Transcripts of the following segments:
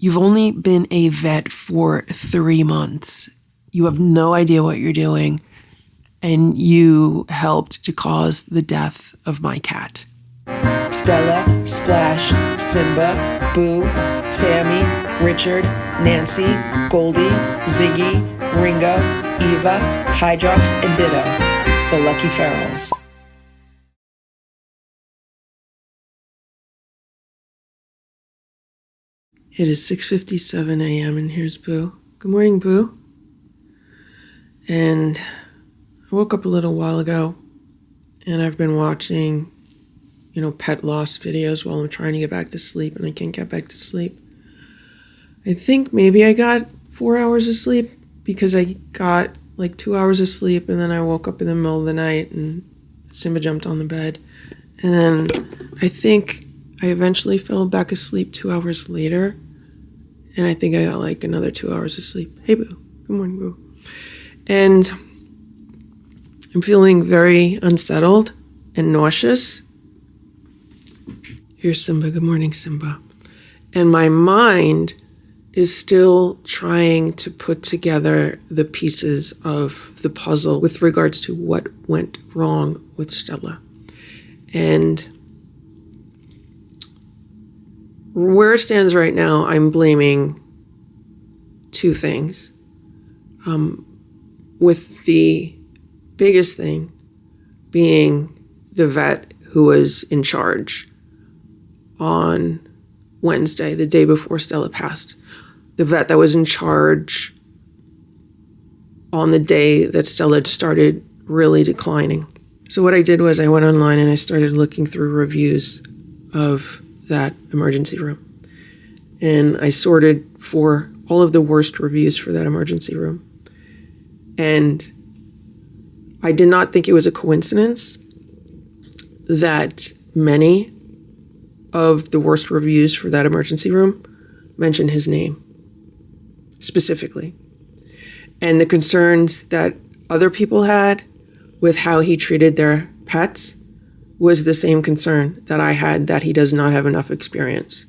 You've only been a vet for 3 months. You have no idea what you're doing, and you helped to cause the death of my cat. Stella, Splash, Simba, Boo, Sammy, Richard, Nancy, Goldie, Ziggy, Ringo, Eva, Hydrox, and Ditto, the Lucky Ferals. It is 6:57 a.m. and here's Boo. Good morning, Boo. And I woke up a little while ago and I've been watching, pet loss videos while I'm trying to get back to sleep, and I can't get back to sleep. I think maybe I got 4 hours of sleep because I got like 2 hours of sleep and then I woke up in the middle of the night and Simba jumped on the bed. And then I think I eventually fell back asleep 2 hours later, and I think I got like another 2 hours of sleep. Hey, Boo. Good morning, Boo. And I'm feeling very unsettled and nauseous. Here's Simba. Good morning, Simba. And my mind is still trying to put together the pieces of the puzzle with regards to what went wrong with Stella. And where it stands right now, I'm blaming two things. With the biggest thing being the vet who was in charge on Wednesday, the day before Stella passed. The vet that was in charge on the day that Stella started really declining. So what I did was I went online and I started looking through reviews of that emergency room. And I sorted for all of the worst reviews for that emergency room. And I did not think it was a coincidence that many of the worst reviews for that emergency room mention his name specifically. And the concerns that other people had with how he treated their pets was the same concern that I had, that he does not have enough experience.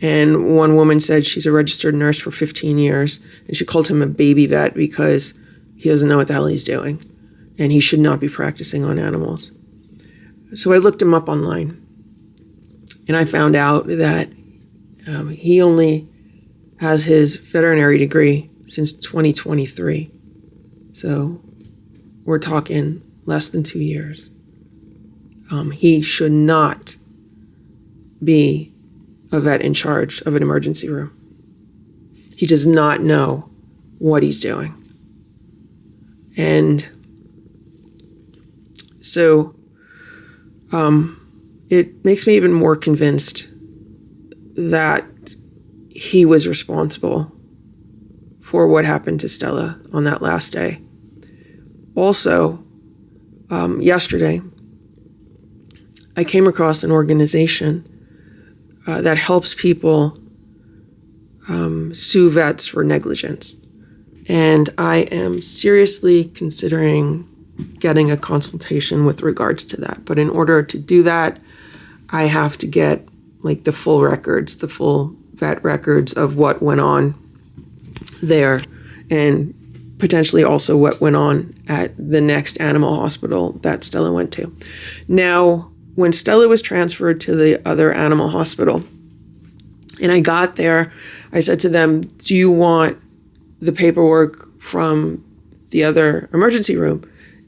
And one woman said she's a registered nurse for 15 years, and she called him a baby vet because he doesn't know what the hell he's doing, and he should not be practicing on animals. So I looked him up online, and I found out that he only has his veterinary degree since 2023. So we're talking less than 2 years. He should not be a vet in charge of an emergency room. He does not know what he's doing. And so it makes me even more convinced that he was responsible for what happened to Stella on that last day. Also, yesterday, I came across an organization that helps people sue vets for negligence. And I am seriously considering getting a consultation with regards to that. But in order to do that, I have to get like the full records, the full vet records of what went on there, and potentially also what went on at the next animal hospital that Stella went to. Now, when Stella was transferred to the other animal hospital, and I got there, I said to them, do you want the paperwork from the other emergency room?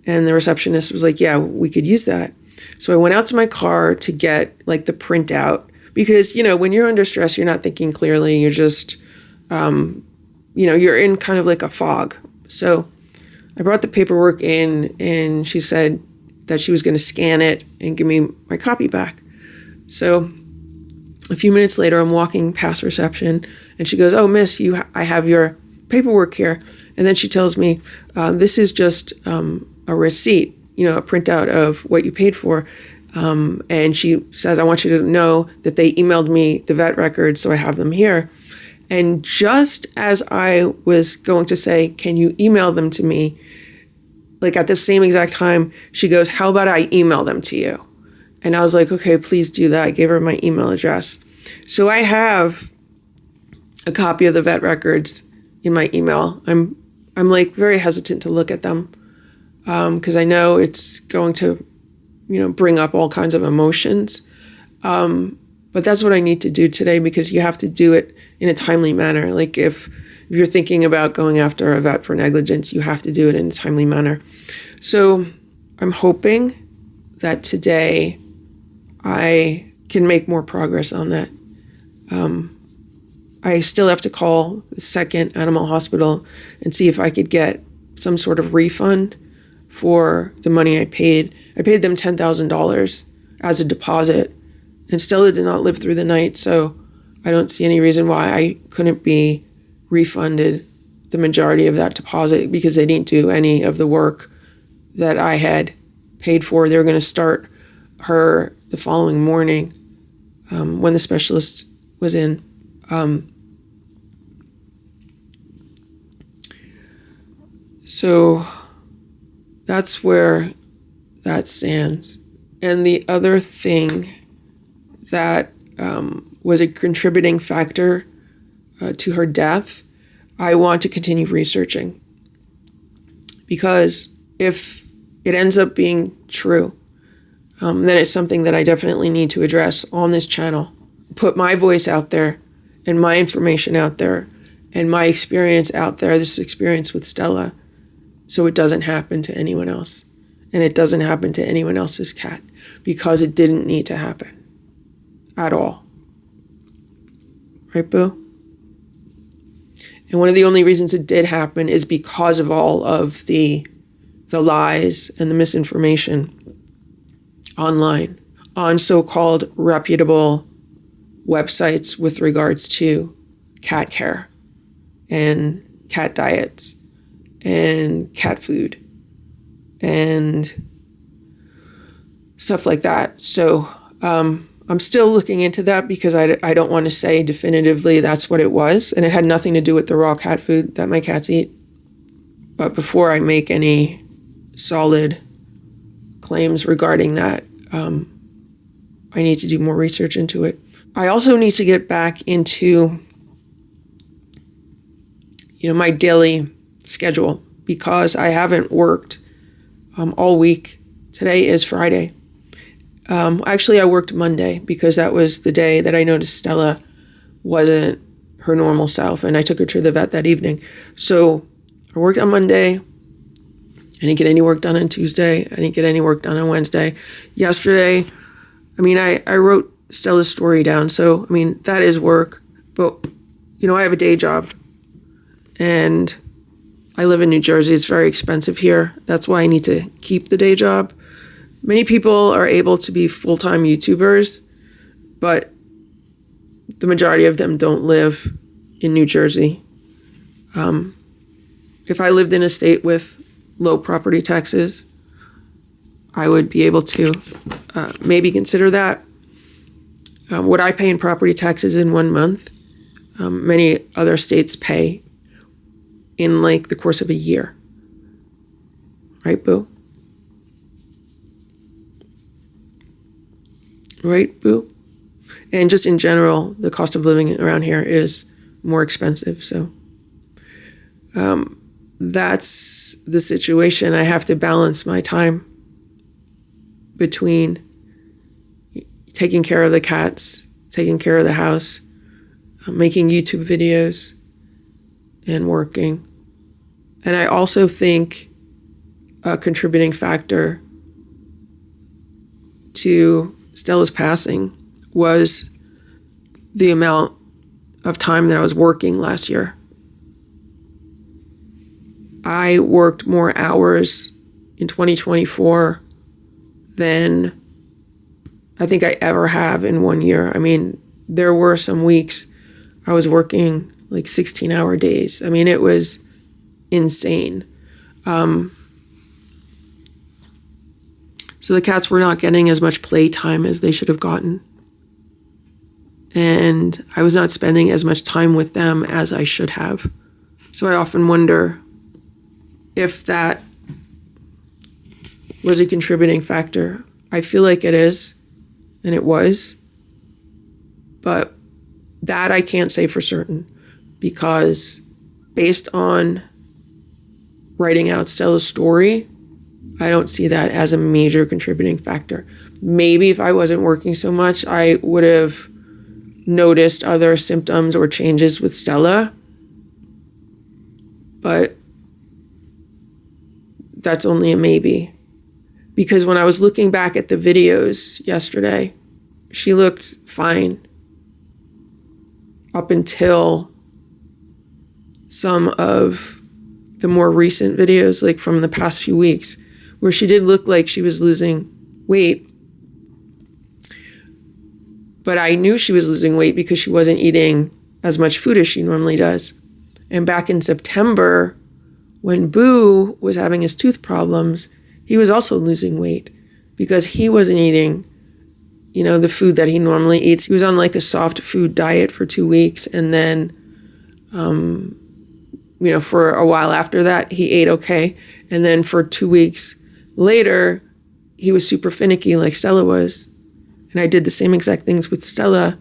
And the receptionist was like, yeah, we could use that. So I went out to my car to get like the printout, because, when you're under stress, you're not thinking clearly. You're just, you're in kind of like a fog. So I brought the paperwork in, and she said that she was going to scan it and give me my copy back. So a few minutes later, I'm walking past reception, and she goes, oh, miss, I have your paperwork here. And then she tells me, this is just a receipt, a printout of what you paid for. And she says, I want you to know that they emailed me the vet records, so I have them here. And just as I was going to say, can you email them to me? Like at the same exact time, she goes, how about I email them to you? And I was like, okay, please do that. I gave her my email address. So I have a copy of the vet records in my email. I'm like very hesitant to look at them because I know it's going to, bring up all kinds of emotions. But that's what I need to do today, because you have to do it in a timely manner. Like if you're thinking about going after a vet for negligence, you have to do it in a timely manner. So I'm hoping that today I can make more progress on that. I still have to call the second animal hospital and see if I could get some sort of refund for the money I paid. I paid them $10,000 as a deposit, and Stella did not live through the night, so I don't see any reason why I couldn't be refunded the majority of that deposit, because they didn't do any of the work that I had paid for. They were going to start her the following morning when the specialist was in. So that's where that stands. And the other thing that was a contributing factor to her death, I want to continue researching. Because if it ends up being true, then it's something that I definitely need to address on this channel. Put my voice out there and my information out there and my experience out there, this experience with Stella, so it doesn't happen to anyone else. And it doesn't happen to anyone else's cat, because it didn't need to happen at all. Right, Boo? And one of the only reasons it did happen is because of all of the lies and the misinformation online on so-called reputable websites with regards to cat care and cat diets and cat food and stuff like that. So I'm still looking into that, because I don't want to say definitively that's what it was, and it had nothing to do with the raw cat food that my cats eat. But before I make any solid claims regarding that, I need to do more research into it. I also need to get back into, my daily schedule, because I haven't worked all week. Today is Friday. Actually, I worked Monday, because that was the day that I noticed Stella wasn't her normal self, and I took her to the vet that evening. So I worked on Monday. I didn't get any work done on Tuesday. I didn't get any work done on Wednesday. Yesterday, I wrote Stella's story down. So, that is work. But, I have a day job. And I live in New Jersey. It's very expensive here. That's why I need to keep the day job. Many people are able to be full-time YouTubers, but the majority of them don't live in New Jersey. If I lived in a state with low property taxes, I would be able to maybe consider that. What I pay in property taxes in 1 month, many other states pay in the course of a year. Right, Boo? Right, Boo? And just in general, the cost of living around here is more expensive. So that's the situation. I have to balance my time between taking care of the cats, taking care of the house, making YouTube videos, and working. And I also think a contributing factor to Stella's passing was the amount of time that I was working last year. I worked more hours in 2024 than I think I ever have in 1 year. There were some weeks I was working 16-hour days. It was insane. So the cats were not getting as much playtime as they should have gotten. And I was not spending as much time with them as I should have. So I often wonder if that was a contributing factor. I feel like it is, and it was. But that I can't say for certain, because based on writing out Stella's story, I don't see that as a major contributing factor. Maybe if I wasn't working so much, I would have noticed other symptoms or changes with Stella, but that's only a maybe. Because when I was looking back at the videos yesterday, she looked fine up until some of the more recent videos, like from the past few weeks, where she did look like she was losing weight. But I knew she was losing weight because she wasn't eating as much food as she normally does. And back in September, when Boo was having his tooth problems, he was also losing weight because he wasn't eating, the food that he normally eats. He was on like a soft food diet for 2 weeks. And then, for a while after that, he ate okay. And then for 2 weeks later, he was super finicky like Stella was. And I did the same exact things with Stella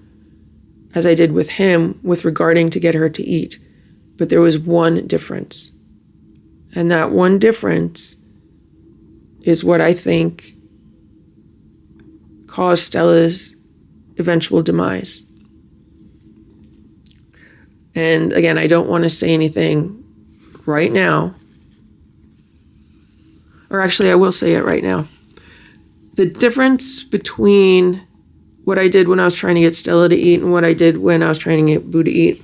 as I did with him with regarding to get her to eat. But there was one difference. And that one difference is what I think caused Stella's eventual demise. And again, I don't want to say anything right now. Or actually, I will say it right now. The difference between what I did when I was trying to get Stella to eat and what I did when I was trying to get Boo to eat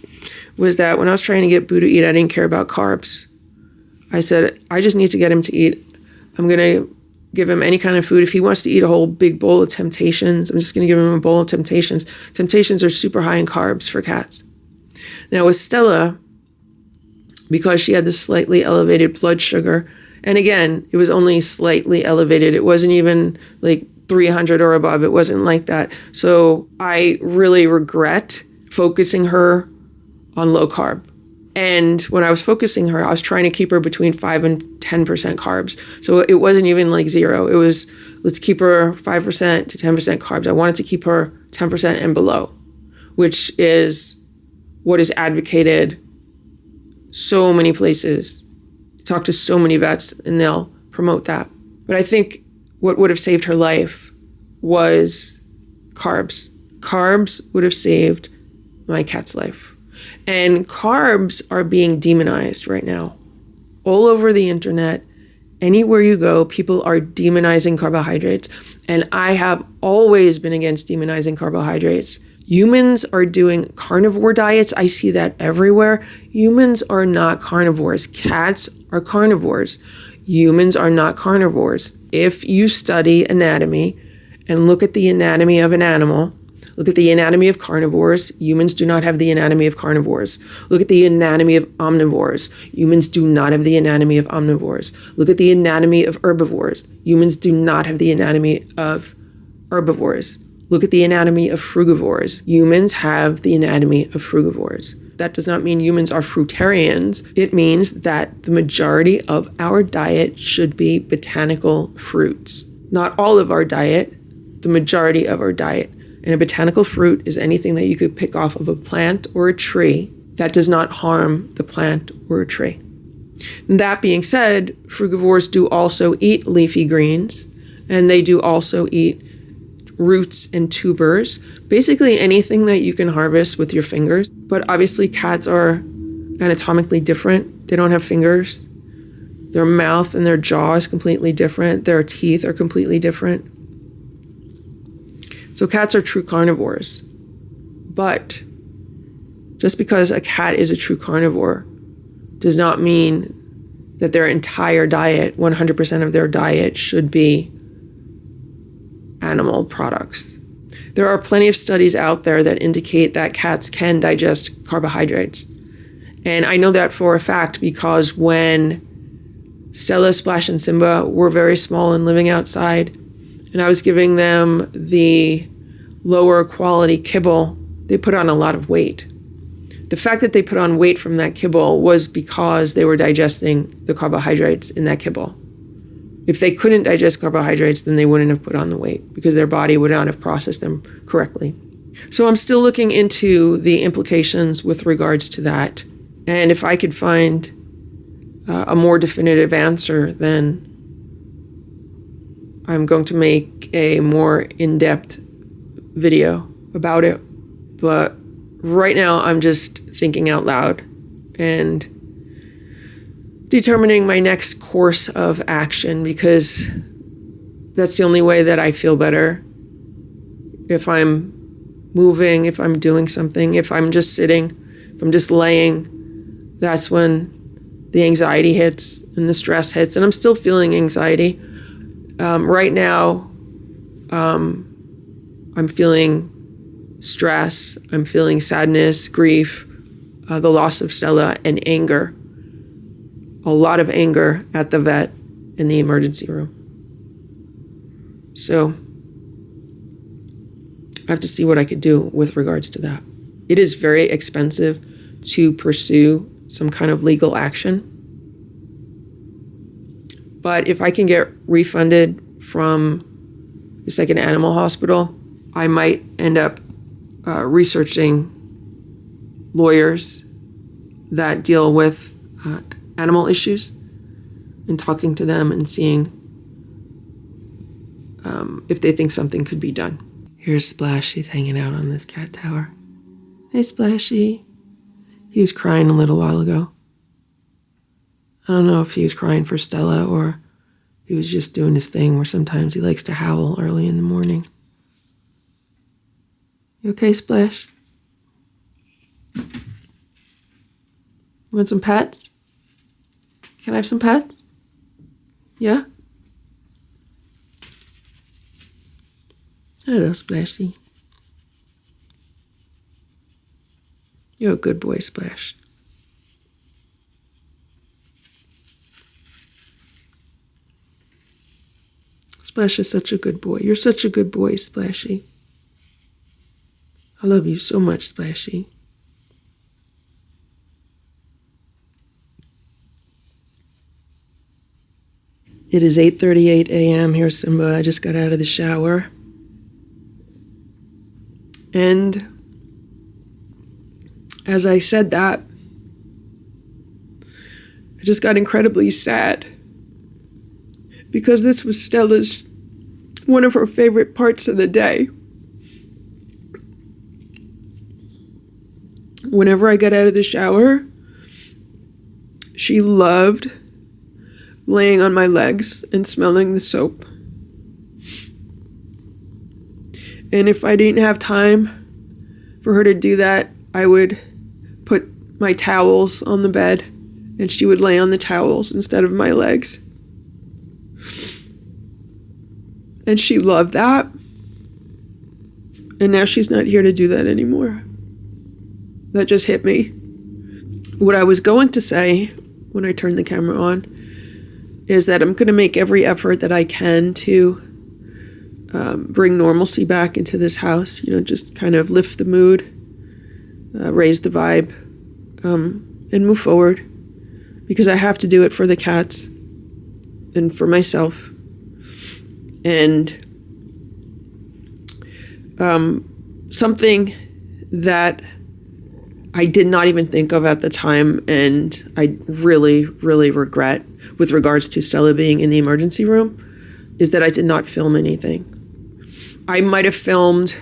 was that when I was trying to get Boo to eat, I didn't care about carbs. I said, I just need to get him to eat. I'm going to give him any kind of food. If he wants to eat a whole big bowl of Temptations, I'm just going to give him a bowl of Temptations. Temptations are super high in carbs for cats. Now with Stella, because she had this slightly elevated blood sugar, and again, it was only slightly elevated. It wasn't even like 300 or above. It wasn't like that. So I really regret focusing her on low carb. And when I was focusing her, I was trying to keep her between 5 and 10% carbs. So it wasn't even like zero. It was, let's keep her 5% to 10% carbs. I wanted to keep her 10% and below, which is what is advocated so many places. Talk to so many vets and they'll promote that. But I think what would have saved her life was carbs. Carbs would have saved my cat's life. And carbs are being demonized right now. All over the internet, anywhere you go, people are demonizing carbohydrates. And I have always been against demonizing carbohydrates. Humans are doing carnivore diets. I see that everywhere. Humans are not carnivores. Cats are carnivores. Humans are not carnivores. If you study anatomy and look at the anatomy of an animal, look at the anatomy of carnivores, humans do not have the anatomy of carnivores. Look at the anatomy of omnivores. Humans do not have the anatomy of omnivores. Look at the anatomy of herbivores. Humans do not have the anatomy of herbivores. Look at the anatomy of frugivores. Humans have the anatomy of frugivores. That does not mean humans are fruitarians. It means that the majority of our diet should be botanical fruits. Not all of our diet, the majority of our diet. And a botanical fruit is anything that you could pick off of a plant or a tree that does not harm the plant or a tree. And that being said, frugivores do also eat leafy greens, and they do also eat roots and tubers, basically anything that you can harvest with your fingers. But obviously cats are anatomically different. They don't have fingers. Their mouth and their jaw is completely different. Their teeth are completely different. So cats are true carnivores. But just because a cat is a true carnivore does not mean that their entire diet, 100% of their diet, should be animal products. There are plenty of studies out there that indicate that cats can digest carbohydrates. And I know that for a fact because when Stella, Splash, and Simba were very small and living outside, and I was giving them the lower quality kibble, they put on a lot of weight. The fact that they put on weight from that kibble was because they were digesting the carbohydrates in that kibble. If they couldn't digest carbohydrates, then they wouldn't have put on the weight because their body would not have processed them correctly. So I'm still looking into the implications with regards to that. And if I could find a more definitive answer, then I'm going to make a more in-depth video about it. But right now, I'm just thinking out loud and determining my next course of action, because that's the only way that I feel better. If I'm moving, if I'm doing something, if I'm just sitting, if I'm just laying, that's when the anxiety hits and the stress hits. And I'm still feeling anxiety. Right now, I'm feeling stress, I'm feeling sadness, grief, the loss of Stella, and anger. A lot of anger at the vet in the emergency room. So I have to see what I could do with regards to that. It is very expensive to pursue some kind of legal action. But if I can get refunded from the second animal hospital, I might end up researching lawyers that deal with animal issues and talking to them and seeing if they think something could be done. Here's Splash. He's hanging out on this cat tower. Hey, Splashy. He was crying a little while ago. I don't know if he was crying for Stella or he was just doing his thing where sometimes he likes to howl early in the morning. You okay, Splash? Want some pets? Can I have some pets? Yeah? Hello, Splashy. You're a good boy, Splash. Splash is such a good boy. You're such a good boy, Splashy. I love you so much, Splashy. It is 8:38 a.m. Here's Simba. I just got out of the shower. And as I said that, I just got incredibly sad because this was Stella's, one of her favorite parts of the day. Whenever I got out of the shower, she loved laying on my legs and smelling the soap. And if I didn't have time for her to do that, I would put my towels on the bed and she would lay on the towels instead of my legs. And she loved that. And now she's not here to do that anymore. That just hit me. What I was going to say when I turned the camera on is that I'm going to make every effort that I can to bring normalcy back into this house. You know, just kind of lift the mood, raise the vibe, and move forward. Because I have to do it for the cats and for myself. And something that I did not even think of at the time, and I really, really regret with regards to Stella being in the emergency room, is that I did not film anything. I might have filmed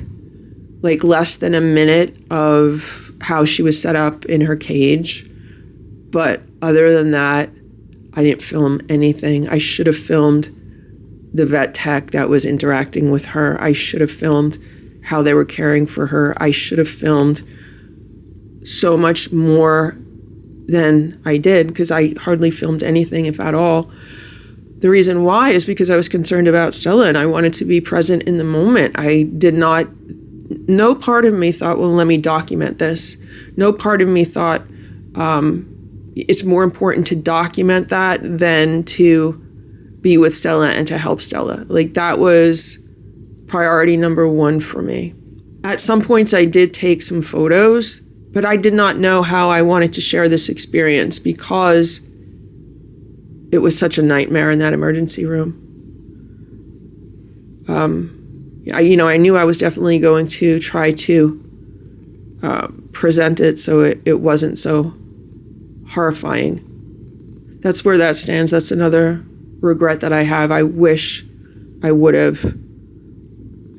like less than a minute of how she was set up in her cage, but other than that, I didn't film anything. I should have filmed the vet tech that was interacting with her. I should have filmed how they were caring for her. I should have filmed so much more than I did, because I hardly filmed anything, if at all. The reason why is because I was concerned about Stella and I wanted to be present in the moment. No part of me thought, well, let me document this. No part of me thought it's more important to document that than to be with Stella and to help Stella. Like, that was priority number one for me. At some points I did take some photos, but I did not know how I wanted to share this experience because it was such a nightmare in that emergency room. I knew I was definitely going to try to present it so it wasn't so horrifying. That's where that stands. That's another regret that I have. I wish I would have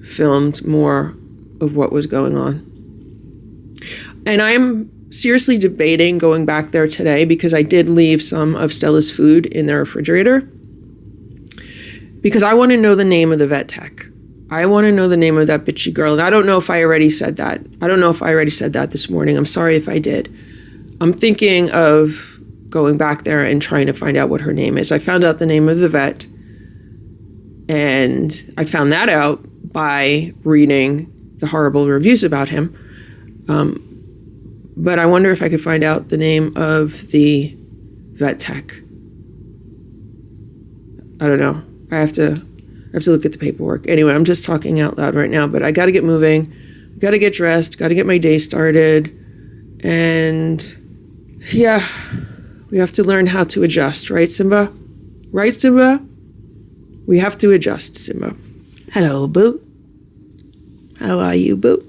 filmed more of what was going on. And I'm seriously debating going back there today because I did leave some of Stella's food in the refrigerator because I want to know the name of the vet tech. I want to know the name of that bitchy girl. And I don't know if I already said that. This morning. I'm sorry if I did. I'm thinking of going back there and trying to find out what her name is. I found out the name of the vet, and I found that out by reading the horrible reviews about him. But I wonder if I could find out the name of the vet tech. I don't know. I have to look at the paperwork. Anyway, I'm just talking out loud right now, but I got to get moving. Got to get dressed. Got to get my day started. And yeah, we have to learn how to adjust, right, Simba? Right, Simba? We have to adjust, Simba. Hello, Boo. How are you, Boo?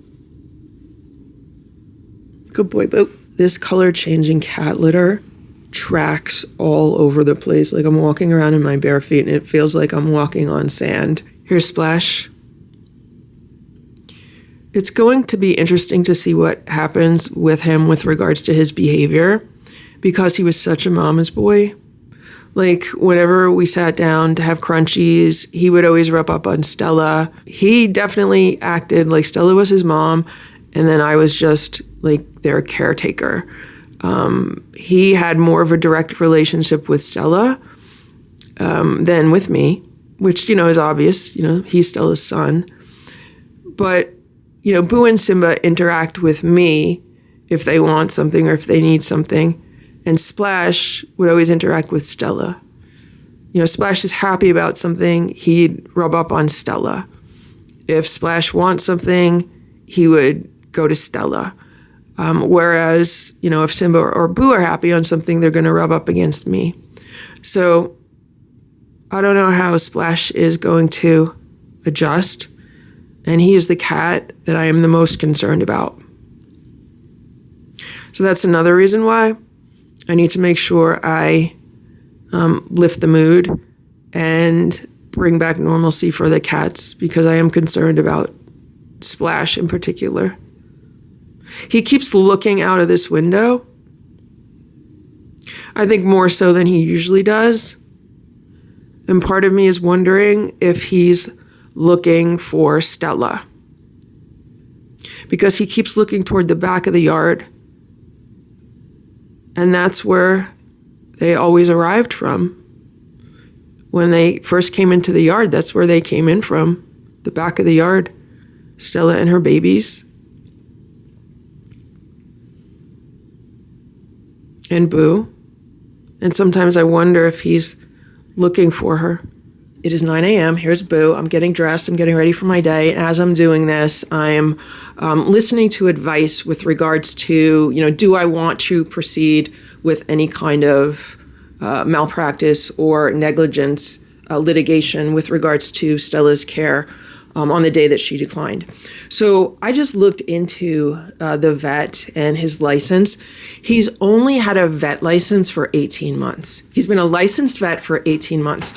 Good boy, Boo. This color-changing cat litter tracks all over the place. Like I'm walking around in my bare feet and it feels like I'm walking on sand. Here's Splash. It's going to be interesting to see what happens with him with regards to his behavior because he was such a mama's boy. Like whenever we sat down to have crunchies, he would always rub up on Stella. He definitely acted like Stella was his mom and then I was just like their caretaker. He had more of a direct relationship with Stella than with me, which, is obvious. He's Stella's son. But, Boo and Simba interact with me if they want something or if they need something. And Splash would always interact with Stella. Splash is happy about something, he'd rub up on Stella. If Splash wants something, he would go to Stella. Whereas, if Simba or Boo are happy on something, they're going to rub up against me. So I don't know how Splash is going to adjust. And he is the cat that I am the most concerned about. So that's another reason why I need to make sure I lift the mood and bring back normalcy for the cats because I am concerned about Splash in particular. He keeps looking out of this window, I think more so than he usually does. And part of me is wondering if he's looking for Stella. Because he keeps looking toward the back of the yard. And that's where they always arrived from. When they first came into the yard, that's where they came in from. The back of the yard. Stella and her babies. And Boo. And sometimes I wonder if he's looking for her. It is 9 a.m. Here's Boo. I'm getting dressed. I'm getting ready for my day. And as I'm doing this, I'm listening to advice with regards to, do I want to proceed with any kind of malpractice or negligence litigation with regards to Stella's care on the day that she declined. So I just looked into the vet and his license. He's only had a vet license for 18 months. He's been a licensed vet for 18 months.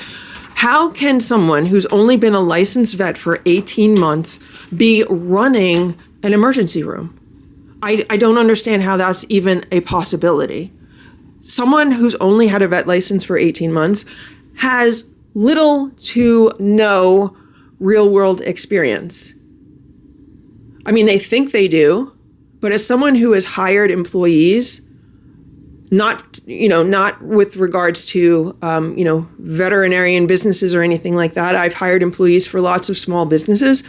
How can someone who's only been a licensed vet for 18 months be running an emergency room? I don't understand how that's even a possibility. Someone who's only had a vet license for 18 months has little to no real-world experience. I mean, they think they do, but as someone who has hired employees, not with regards to, veterinarian businesses or anything like that. I've hired employees for lots of small businesses.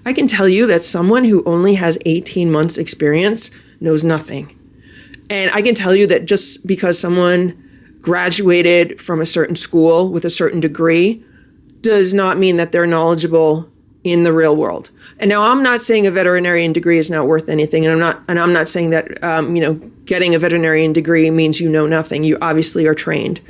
I can tell you that someone who only has 18 months experience knows nothing. And I can tell you that just because someone graduated from a certain school with a certain degree does not mean that they're knowledgeable in the real world. And now I'm not saying a veterinarian degree is not worth anything, and I'm not saying that getting a veterinarian degree means you know nothing. You obviously are trained.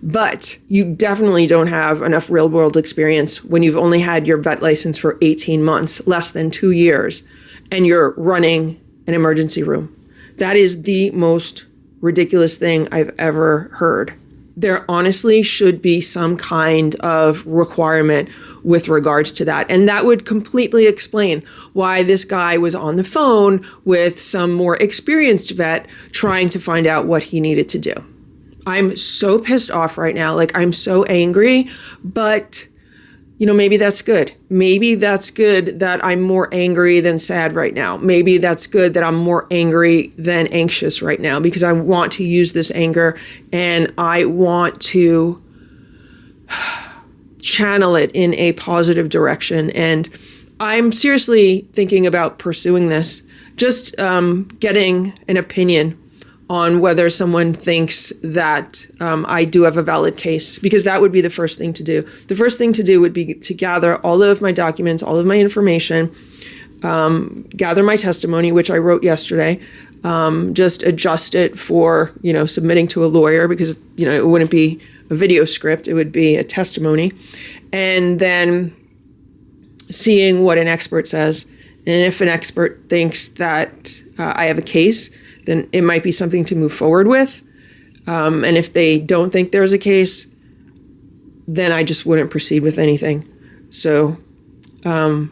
But you definitely don't have enough real world experience when you've only had your vet license for 18 months, less than 2 years, and you're running an emergency room. That is the most ridiculous thing I've ever heard. There honestly should be some kind of requirement with regards to that. And that would completely explain why this guy was on the phone with some more experienced vet trying to find out what he needed to do. I'm so pissed off right now. Like, I'm so angry, but maybe that's good. Maybe that's good that I'm more angry than sad right now. Maybe that's good that I'm more angry than anxious right now, because I want to use this anger and I want to channel it in a positive direction. And I'm seriously thinking about pursuing this, just getting an opinion on whether someone thinks that I do have a valid case, because that would be the first thing to do. The first thing to do would be to gather all of my documents, all of my information, gather my testimony, which I wrote yesterday, just adjust it for, submitting to a lawyer, because, it wouldn't be a video script, it would be a testimony, and then seeing what an expert says. And if an expert thinks that I have a case, then it might be something to move forward with. And if they don't think there's a case, then I just wouldn't proceed with anything. So I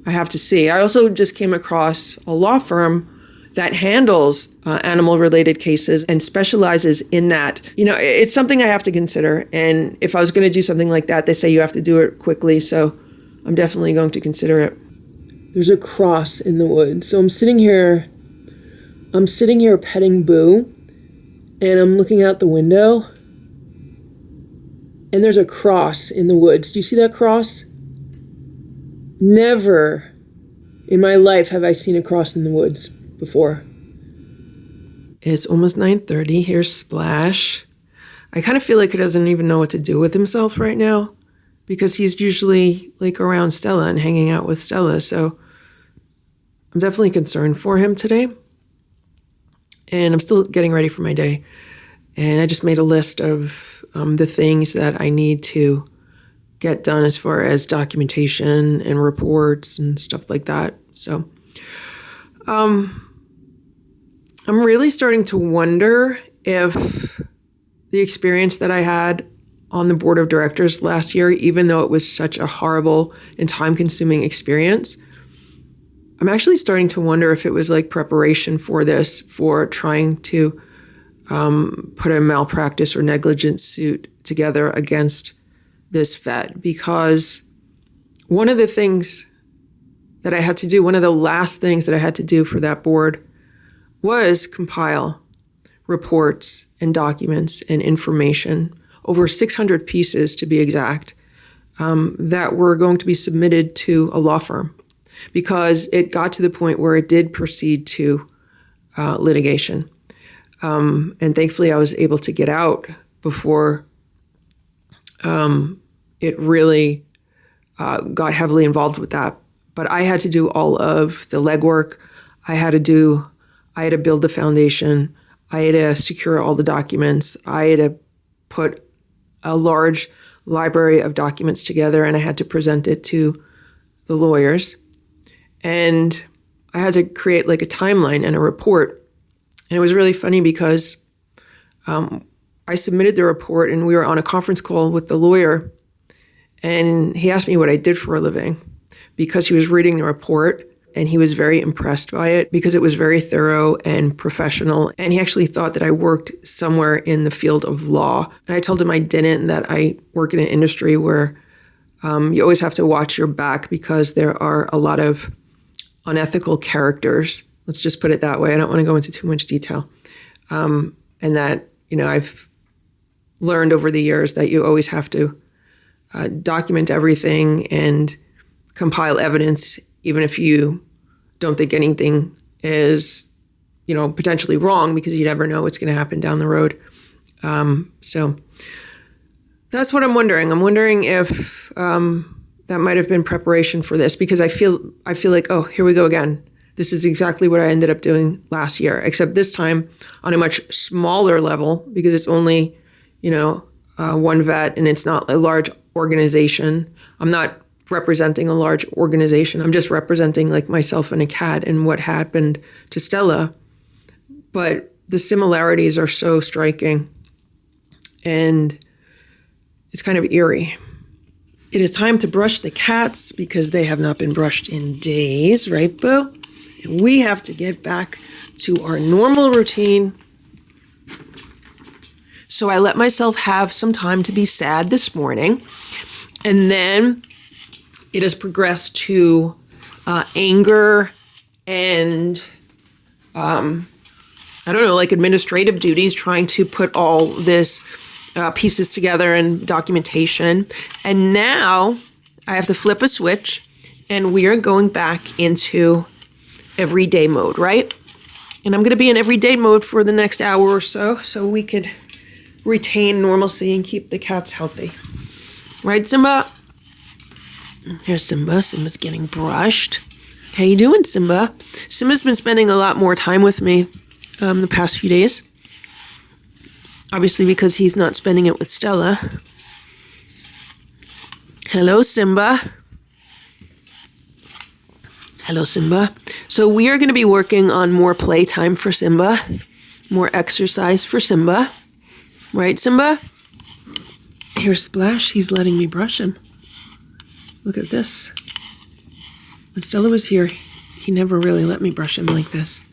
have to see. I also just came across a law firm that handles animal-related cases and specializes in that. It's something I have to consider. And if I was going to do something like that, they say you have to do it quickly. So I'm definitely going to consider it. There's a cross in the woods. So I'm sitting here petting Boo, and I'm looking out the window, and there's a cross in the woods. Do you see that cross? Never in my life have I seen a cross in the woods before. It's almost 9:30. Here's Splash. I kind of feel like he doesn't even know what to do with himself right now, because he's usually like around Stella and hanging out with Stella. So I'm definitely concerned for him today. And I'm still getting ready for my day. And I just made a list of the things that I need to get done as far as documentation and reports and stuff like that. So I'm really starting to wonder if the experience that I had on the board of directors last year, even though it was such a horrible and time-consuming experience, I'm actually starting to wonder if it was like preparation for this, for trying to put a malpractice or negligence suit together against this vet. Because one of the things that I had to do, one of the last things that I had to do for that board was compile reports and documents and information, over 600 pieces to be exact, that were going to be submitted to a law firm, because it got to the point where it did proceed to litigation. And thankfully I was able to get out before it really got heavily involved with that. But I had to do all of the legwork. I had to build the foundation. I had to secure all the documents. I had to put a large library of documents together, and I had to present it to the lawyers. And I had to create like a timeline and a report. And it was really funny because I submitted the report, and we were on a conference call with the lawyer, and he asked me what I did for a living, because he was reading the report and he was very impressed by it because it was very thorough and professional. And he actually thought that I worked somewhere in the field of law. And I told him I didn't, and that I work in an industry where you always have to watch your back, because there are a lot of unethical characters. Let's just put it that way. I don't want to go into too much detail. And that, I've learned over the years that you always have to document everything and compile evidence, even if you don't think anything is, potentially wrong, because you never know what's going to happen down the road. So that's what I'm wondering. I'm wondering if that might have been preparation for this, because I feel like, oh, here we go again. This is exactly what I ended up doing last year, except this time on a much smaller level, because it's only, one vet, and it's not a large organization. I'm not representing a large organization. I'm just representing like myself and a cat and what happened to Stella. But the similarities are so striking, and it's kind of eerie. It is time to brush the cats because they have not been brushed in days, right, Boo? And we have to get back to our normal routine. So I let myself have some time to be sad this morning, and then it has progressed to anger and I don't know, like administrative duties, trying to put all this pieces together and documentation. And now I have to flip a switch and we are going back into everyday mode, right? And I'm going to be in everyday mode for the next hour or so we could retain normalcy and keep the cats healthy. Right, Simba? Here's Simba. Simba's getting brushed. How you doing, Simba? Simba's been spending a lot more time with me the past few days. Obviously because he's not spending it with Stella. Hello, Simba. Hello, Simba. So we are going to be working on more playtime for Simba, more exercise for Simba. Right, Simba? Here's Splash. He's letting me brush him. Look at this. When Stella was here, he never really let me brush him like this.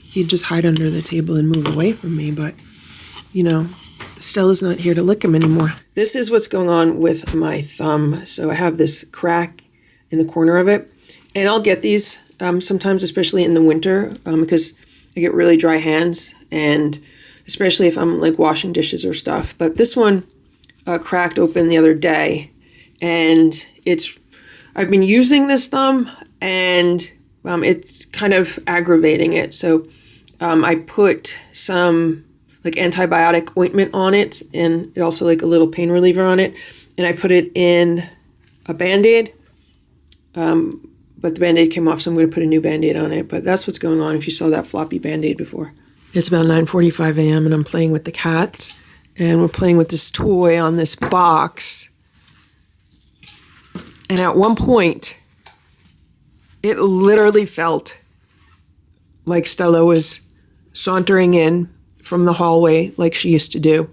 He'd just hide under the table and move away from me, but, you know, Stella's not here to lick him anymore. This is what's going on with my thumb. So I have this crack in the corner of it, and I'll get these sometimes, especially in the winter, because I get really dry hands, and especially if I'm like washing dishes or stuff. But this one cracked open the other day, and I've been using this thumb, and it's kind of aggravating it. So I put some like antibiotic ointment on it, and it also like a little pain reliever on it, and I put it in a Band-Aid, but the Band-Aid came off, so I'm going to put a new Band-Aid on it. But that's what's going on if you saw that floppy Band-Aid before. It's about 9:45 a.m. and I'm playing with the cats, and we're playing with this toy on this box. And at one point, it literally felt like Stella was sauntering in from the hallway like she used to do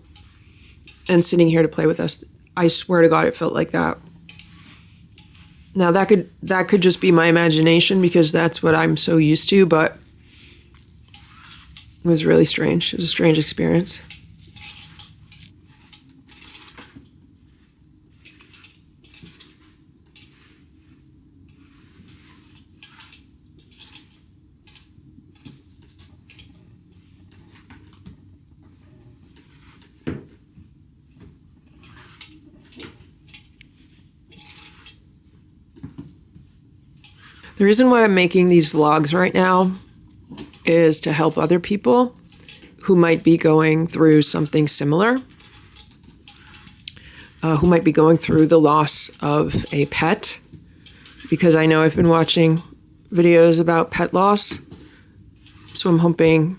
and sitting here to play with us. I swear to God, it felt like that. Now that could just be my imagination because that's what I'm so used to, but it was really strange. It was a strange experience. The reason why I'm making these vlogs right now is to help other people who might be going through something similar, who might be going through the loss of a pet, because I know I've been watching videos about pet loss, so I'm hoping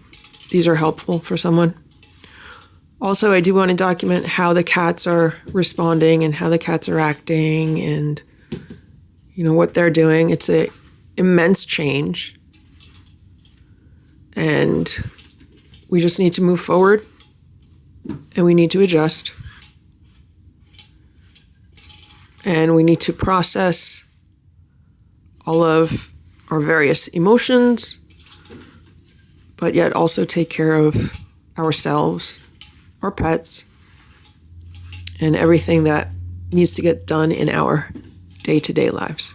these are helpful for someone. Also, I do want to document how the cats are responding and how the cats are acting and, you know, what they're doing. It's an immense change. And we just need to move forward and we need to adjust. And we need to process all of our various emotions, but yet also take care of ourselves, our pets, and everything that needs to get done in our day-to-day lives.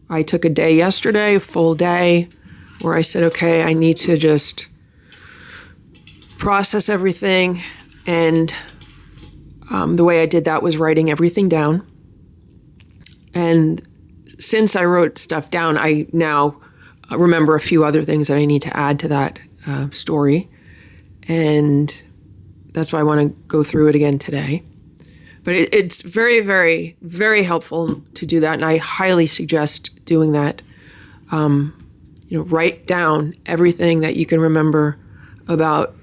I took a day yesterday, a full day, where I said, okay, I need to just process everything. And the way I did that was writing everything down. And since I wrote stuff down, I now remember a few other things that I need to add to that story. And that's why I want to go through it again today. But it's very, very, very helpful to do that. And I highly suggest doing that. Write down everything that you can remember about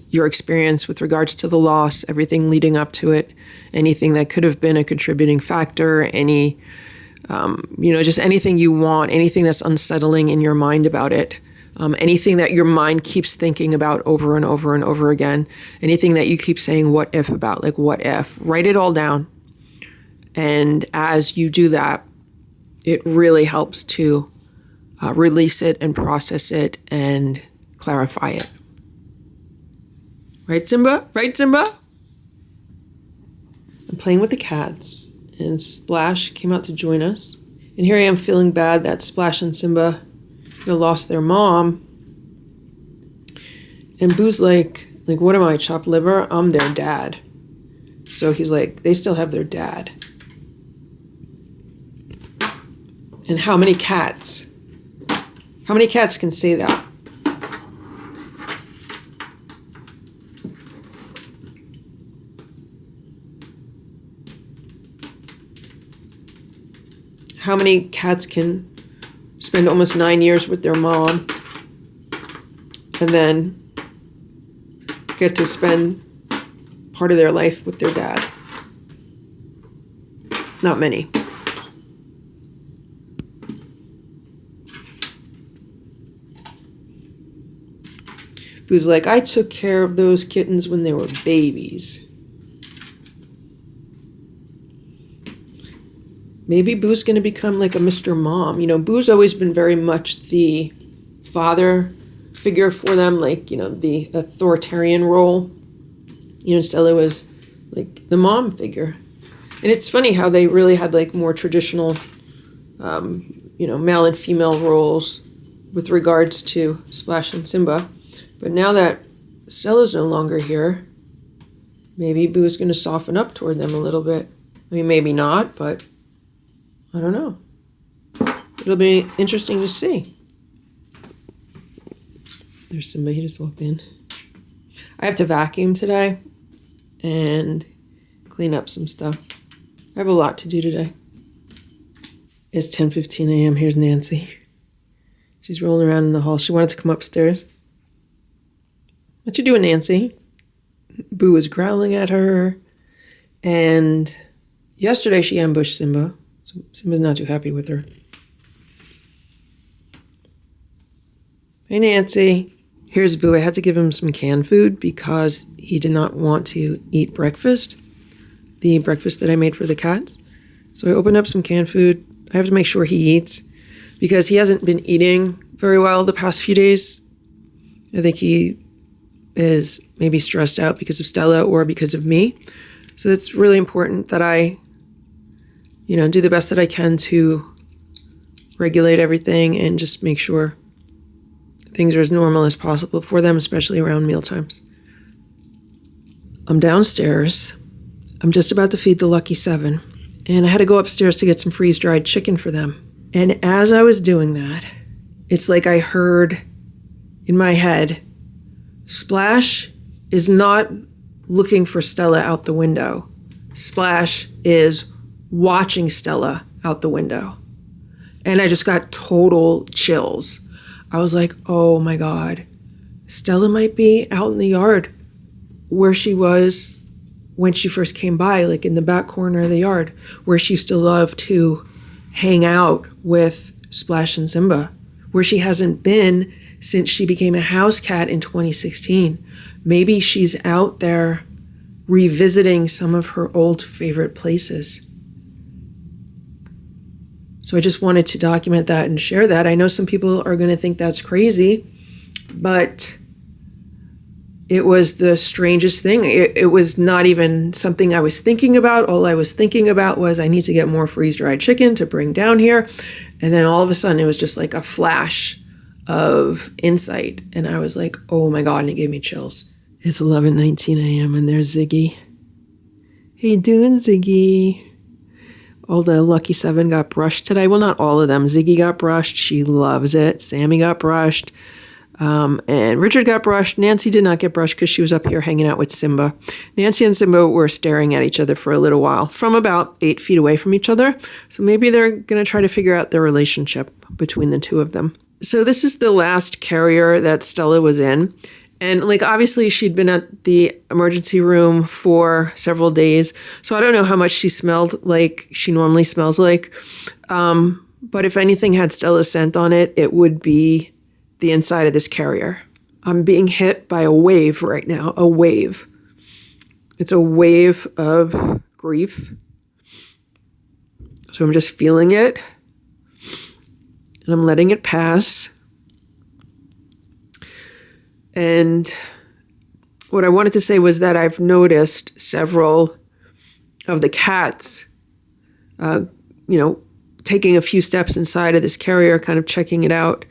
your experience with regards to the loss, everything leading up to it, anything that could have been a contributing factor, any, just anything you want, anything that's unsettling in your mind about it, anything that your mind keeps thinking about over and over and over again, anything that you keep saying what if about, like what if, write it all down. And as you do that, it really helps to release it and process it and clarify it. Right, Simba? Right, Simba? I'm playing with the cats, and Splash came out to join us. And here I am feeling bad that Splash and Simba lost their mom. And Boo's like, what am I, chopped liver? I'm their dad. So he's like, they still have their dad. And how many cats? How many cats can say that? How many cats can spend almost 9 years with their mom and then get to spend part of their life with their dad? Not many. Boo's like, I took care of those kittens when they were babies. Maybe Boo's going to become like a Mr. Mom. Boo's always been very much the father figure for them, like, the authoritarian role. Stella was like the mom figure. And it's funny how they really had like more traditional, male and female roles with regards to Splash and Simba. But now that Stella's no longer here, maybe Boo's going to soften up toward them a little bit. I mean, maybe not, but I don't know. It'll be interesting to see. There's Simba, he just walked in. I have to vacuum today and clean up some stuff. I have a lot to do today. It's 10:15 a.m. Here's Nancy. She's rolling around in the hall. She wanted to come upstairs. What you doing, Nancy? Boo was growling at her. And yesterday she ambushed Simba. So Simba's not too happy with her. Hey, Nancy. Here's Boo. I had to give him some canned food because he did not want to eat breakfast, the breakfast that I made for the cats. So I opened up some canned food. I have to make sure he eats because he hasn't been eating very well the past few days. I think he is maybe stressed out because of Stella or because of me. So it's really important that I do the best that I can to regulate everything and just make sure things are as normal as possible for them, especially around meal times. I'm downstairs. I'm just about to feed the lucky 7, and I had to go upstairs to get some freeze-dried chicken for them. And as I was doing that, it's like I heard in my head, Splash is not looking for Stella out the window. Splash is watching Stella out the window. And I just got total chills. I was like, oh my God, Stella might be out in the yard where she was when she first came by, like in the back corner of the yard, where she used to love to hang out with Splash and Simba, where she hasn't been since she became a house cat in 2016. Maybe she's out there revisiting some of her old favorite places. So I just wanted to document that and share that. I know some people are going to think that's crazy, but it was the strangest thing. It was not even something I was thinking about. All I was thinking about was I need to get more freeze-dried chicken to bring down here. And then all of a sudden it was just like a flash of insight. And I was like, oh my God, and it gave me chills. It's 11:19 a.m. and there's Ziggy. How you doing, Ziggy? All the lucky 7 got brushed today. Well, not all of them. Ziggy got brushed. She loves it. Sammy got brushed. And Richard got brushed. Nancy did not get brushed because she was up here hanging out with Simba. Nancy and Simba were staring at each other for a little while from about 8 feet away from each other. So maybe they're going to try to figure out their relationship between the two of them. So this is the last carrier that Stella was in. And like, obviously she'd been at the emergency room for several days. So I don't know how much she smelled like she normally smells like. But if anything had Stella's scent on it, it would be the inside of this carrier. I'm being hit by a wave right now, a wave. It's a wave of grief. So I'm just feeling it. And I'm letting it pass. And what I wanted to say was that I've noticed several of the cats, taking a few steps inside of this carrier, kind of checking it out,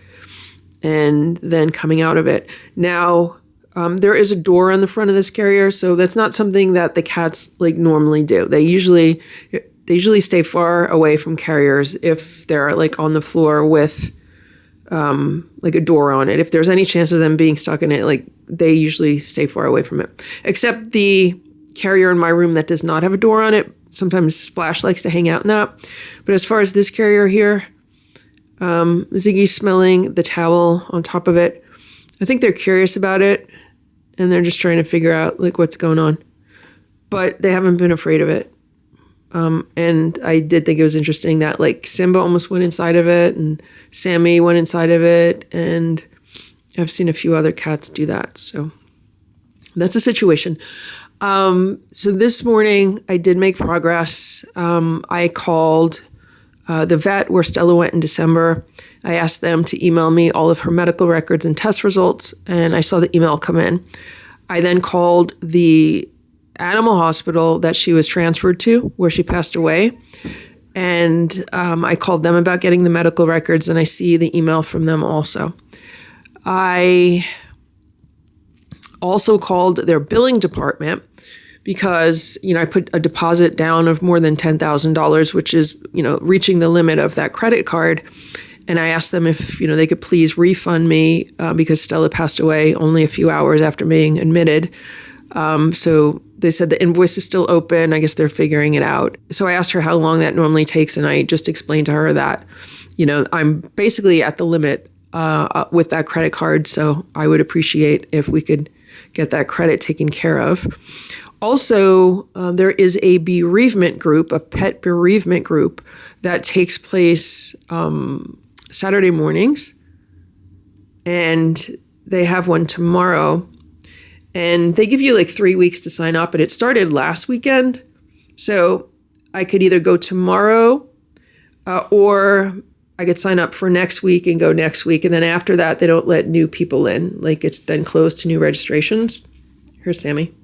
and then coming out of it. Now, there is a door on the front of this carrier, so that's not something that the cats like normally do. They usually stay far away from carriers if they're like on the floor with like a door on it. If there's any chance of them being stuck in it, like they usually stay far away from it. Except the carrier in my room that does not have a door on it. Sometimes Splash likes to hang out in that. But as far as this carrier here, Ziggy's smelling the towel on top of it. I think they're curious about it and they're just trying to figure out like what's going on. But they haven't been afraid of it. And I did think it was interesting that like Simba almost went inside of it and Sammy went inside of it. And I've seen a few other cats do that. So that's the situation. So this morning I did make progress. I called the vet where Stella went in December. I asked them to email me all of her medical records and test results, and I saw the email come in. I then called the animal hospital that she was transferred to, where she passed away. And I called them about getting the medical records, and I see the email from them also. I also called their billing department because, I put a deposit down of more than $10,000, which is, reaching the limit of that credit card. And I asked them if, they could please refund me because Stella passed away only a few hours after being admitted. So they said the invoice is still open. I guess they're figuring it out. So I asked her how long that normally takes. And I just explained to her that, I'm basically at the limit with that credit card. So I would appreciate if we could get that credit taken care of. Also, there is a bereavement group, a pet bereavement group that takes place Saturday mornings. And they have one tomorrow. And they give you like 3 weeks to sign up. And it started last weekend. So I could either go tomorrow or I could sign up for next week and go next week. And then after that, they don't let new people in. Like it's then closed to new registrations. Here's Sammy.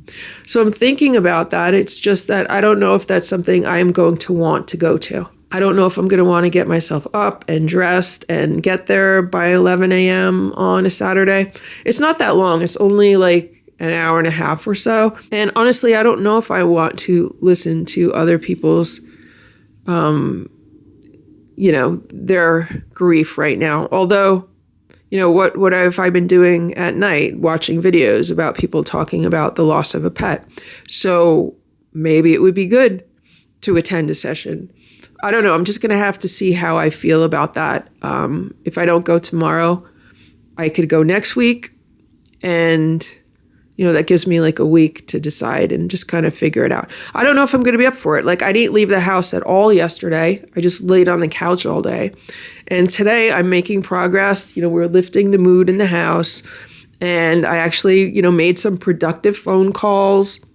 So I'm thinking about that. It's just that I don't know if that's something I'm going to want to go to. I don't know if I'm going to want to get myself up and dressed and get there by 11 a.m. on a Saturday. It's not that long. It's only like an hour and a half or so. And honestly, I don't know if I want to listen to other people's, their grief right now. Although, what have I been doing at night? Watching videos about people talking about the loss of a pet. So maybe it would be good to attend a session. I don't know. I'm just going to have to see how I feel about that. If I don't go tomorrow, I could go next week. And, that gives me like a week to decide and just kind of figure it out. I don't know if I'm going to be up for it. Like I didn't leave the house at all yesterday. I just laid on the couch all day. And today I'm making progress. We're lifting the mood in the house. And I actually, made some productive phone calls.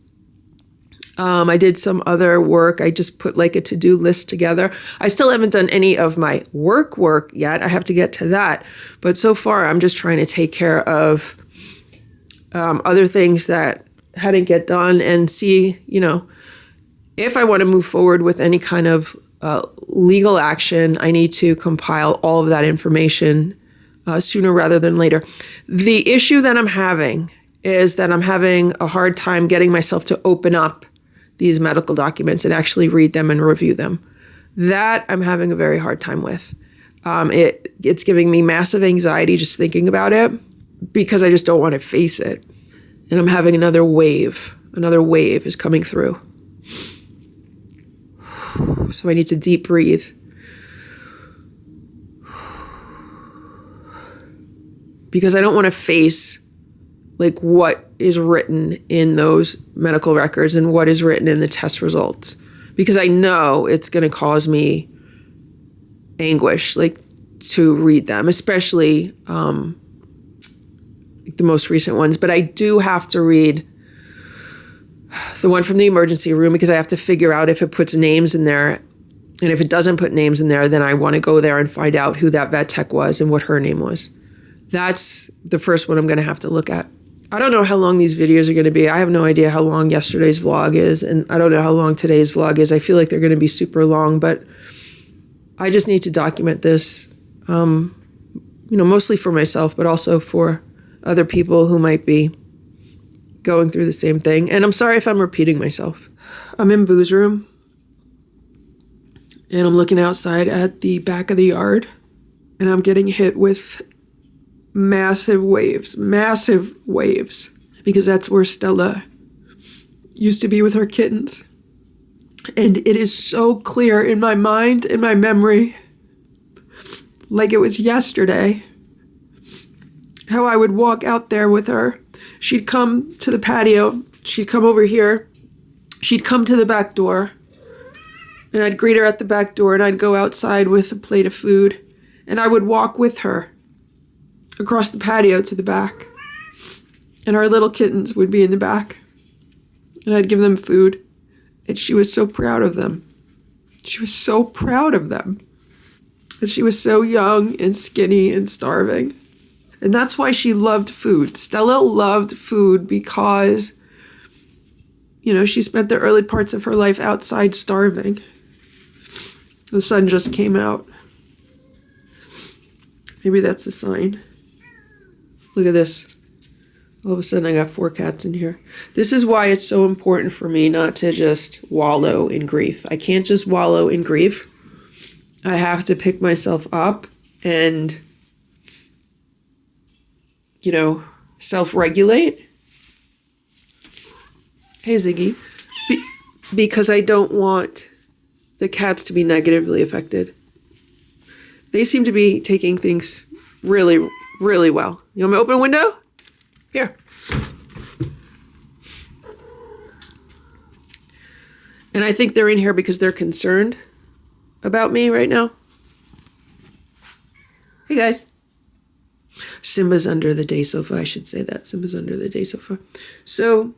I did some other work. I just put like a to-do list together. I still haven't done any of my work yet. I have to get to that. But so far, I'm just trying to take care of other things that hadn't get done and see, if I want to move forward with any kind of legal action, I need to compile all of that information sooner rather than later. The issue that I'm having is that I'm having a hard time getting myself to open up these medical documents and actually read them and review them. That I'm having a very hard time with. It's giving me massive anxiety just thinking about it because I just don't want to face it. And I'm having another wave. Another wave is coming through. So I need to deep breathe. Because I don't want to face like what is written in those medical records and what is written in the test results, because I know it's going to cause me anguish, like to read them, especially the most recent ones. But I do have to read the one from the emergency room because I have to figure out if it puts names in there. And if it doesn't put names in there, then I want to go there and find out who that vet tech was and what her name was. That's the first one I'm going to have to look at. I don't know how long these videos are going to be. I have no idea how long yesterday's vlog is, and I don't know how long today's vlog is. I feel like they're going to be super long, but I just need to document this, mostly for myself, but also for other people who might be going through the same thing. And I'm sorry if I'm repeating myself. I'm in Boo's room, and I'm looking outside at the back of the yard, and I'm getting hit with massive waves, because that's where Stella used to be with her kittens. And it is so clear in my mind, in my memory, like it was yesterday, how I would walk out there with her. She'd come to the patio, she'd come over here, she'd come to the back door, and I'd greet her at the back door, and I'd go outside with a plate of food, and I would walk with her across the patio to the back, and our little kittens would be in the back, and I'd give them food, and she was so proud of them. She was so proud of them. And she was so young and skinny and starving. And that's why she loved food. Stella loved food because, she spent the early parts of her life outside starving. The sun just came out. Maybe that's a sign. Look at this. All of a sudden I got 4 cats in here. This is why it's so important for me not to just wallow in grief. I can't just wallow in grief. I have to pick myself up and, self-regulate. Hey, Ziggy. Because I don't want the cats to be negatively affected. They seem to be taking things really, really well. You want me to open a window? Here. And I think they're in here because they're concerned about me right now. Hey, guys. Simba's under the day sofa. I should say that. Simba's under the day sofa. So,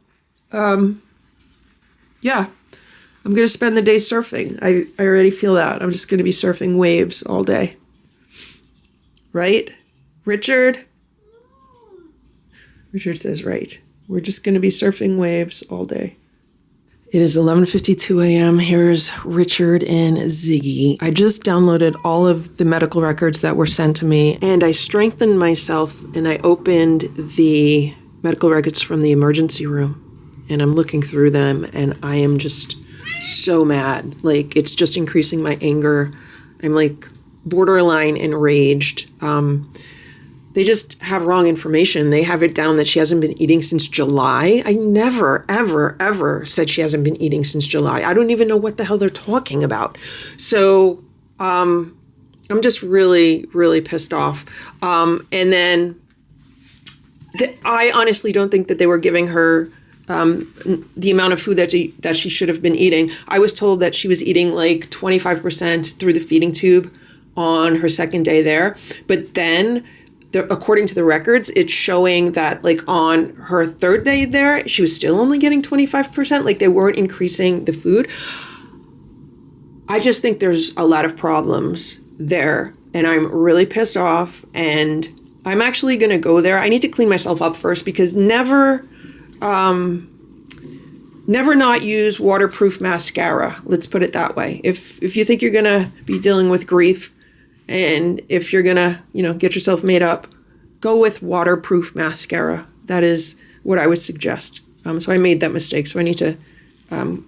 yeah. I'm going to spend the day surfing. I already feel that. I'm just going to be surfing waves all day. Right? Richard? Richard says, right. We're just going to be surfing waves all day. It is 11:52 a.m. Here's Richard and Ziggy. I just downloaded all of the medical records that were sent to me, and I strengthened myself, and I opened the medical records from the emergency room, and I'm looking through them, and I am just so mad. Like, it's just increasing my anger. I'm like borderline enraged. They just have wrong information. They have it down that she hasn't been eating since July. I never, ever, ever said she hasn't been eating since July. I don't even know what the hell they're talking about. So I'm just really, really pissed off. And then I honestly don't think that they were giving her the amount of food that she should have been eating. I was told that she was eating like 25% through the feeding tube on her second day there. But then, according to the records, it's showing that like on her third day there, she was still only getting 25%. Like they weren't increasing the food. I just think there's a lot of problems there, and I'm really pissed off, and I'm actually going to go there. I need to clean myself up first, because never not use waterproof mascara. Let's put it that way. If you think you're going to be dealing with grief, and if you're going to, get yourself made up, go with waterproof mascara. That is what I would suggest. So I made that mistake. So I need to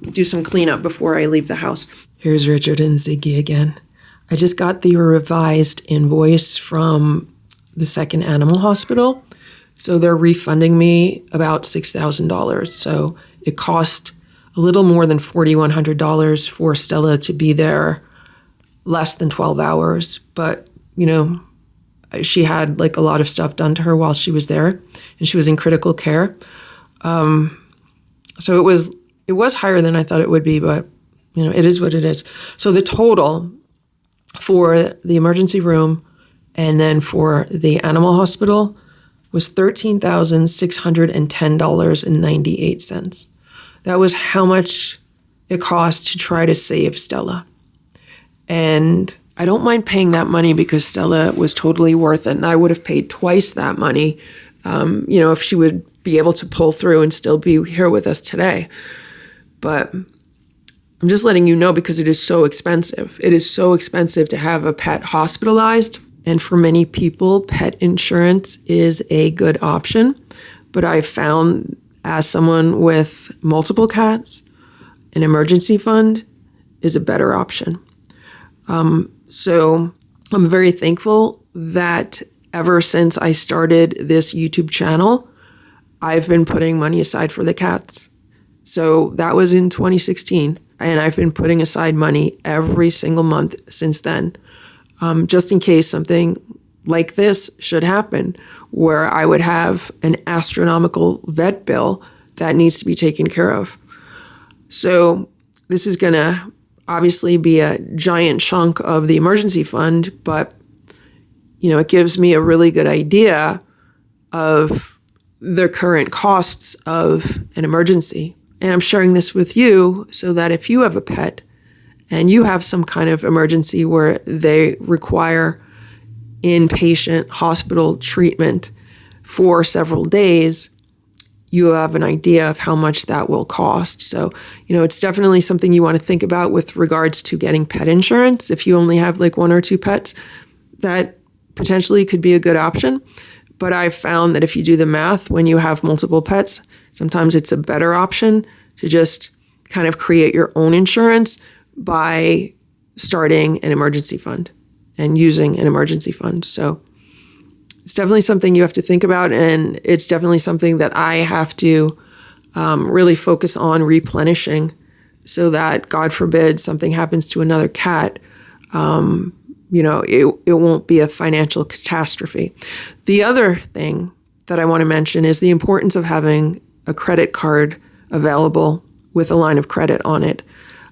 do some cleanup before I leave the house. Here's Richard and Ziggy again. I just got the revised invoice from the second animal hospital. So they're refunding me about $6,000. So it cost a little more than $4,100 for Stella to be there less than 12 hours. But, she had like a lot of stuff done to her while she was there. and she was in critical care. So it was higher than I thought it would be, but it is what it is. So the total for the emergency room and then for the animal hospital was $13,610.98. That was how much it cost to try to save Stella. And I don't mind paying that money because Stella was totally worth it, and I would have paid twice that money, if she would be able to pull through and still be here with us today. But I'm just letting you know because it is so expensive. It is so expensive to have a pet hospitalized. And for many people, pet insurance is a good option. But I've found, as someone with multiple cats, an emergency fund is a better option. So I'm very thankful that ever since I started this YouTube channel, I've been putting money aside for the cats. So that was in 2016. And I've been putting aside money every single month since then, just in case something like this should happen, where I would have an astronomical vet bill that needs to be taken care of. So this is going to obviously be a giant chunk of the emergency fund, but it gives me a really good idea of the current costs of an emergency. And I'm sharing this with you so that if you have a pet and you have some kind of emergency where they require inpatient hospital treatment for several days, you have an idea of how much that will cost. So, it's definitely something you want to think about with regards to getting pet insurance. If you only have like one or two pets, that potentially could be a good option. But I've found that if you do the math, when you have multiple pets, sometimes it's a better option to just kind of create your own insurance by starting an emergency fund and using an emergency fund. So it's definitely something you have to think about, and it's definitely something that I have to really focus on replenishing so that, God forbid, something happens to another cat, it won't be a financial catastrophe. The other thing that I want to mention is the importance of having a credit card available with a line of credit on it.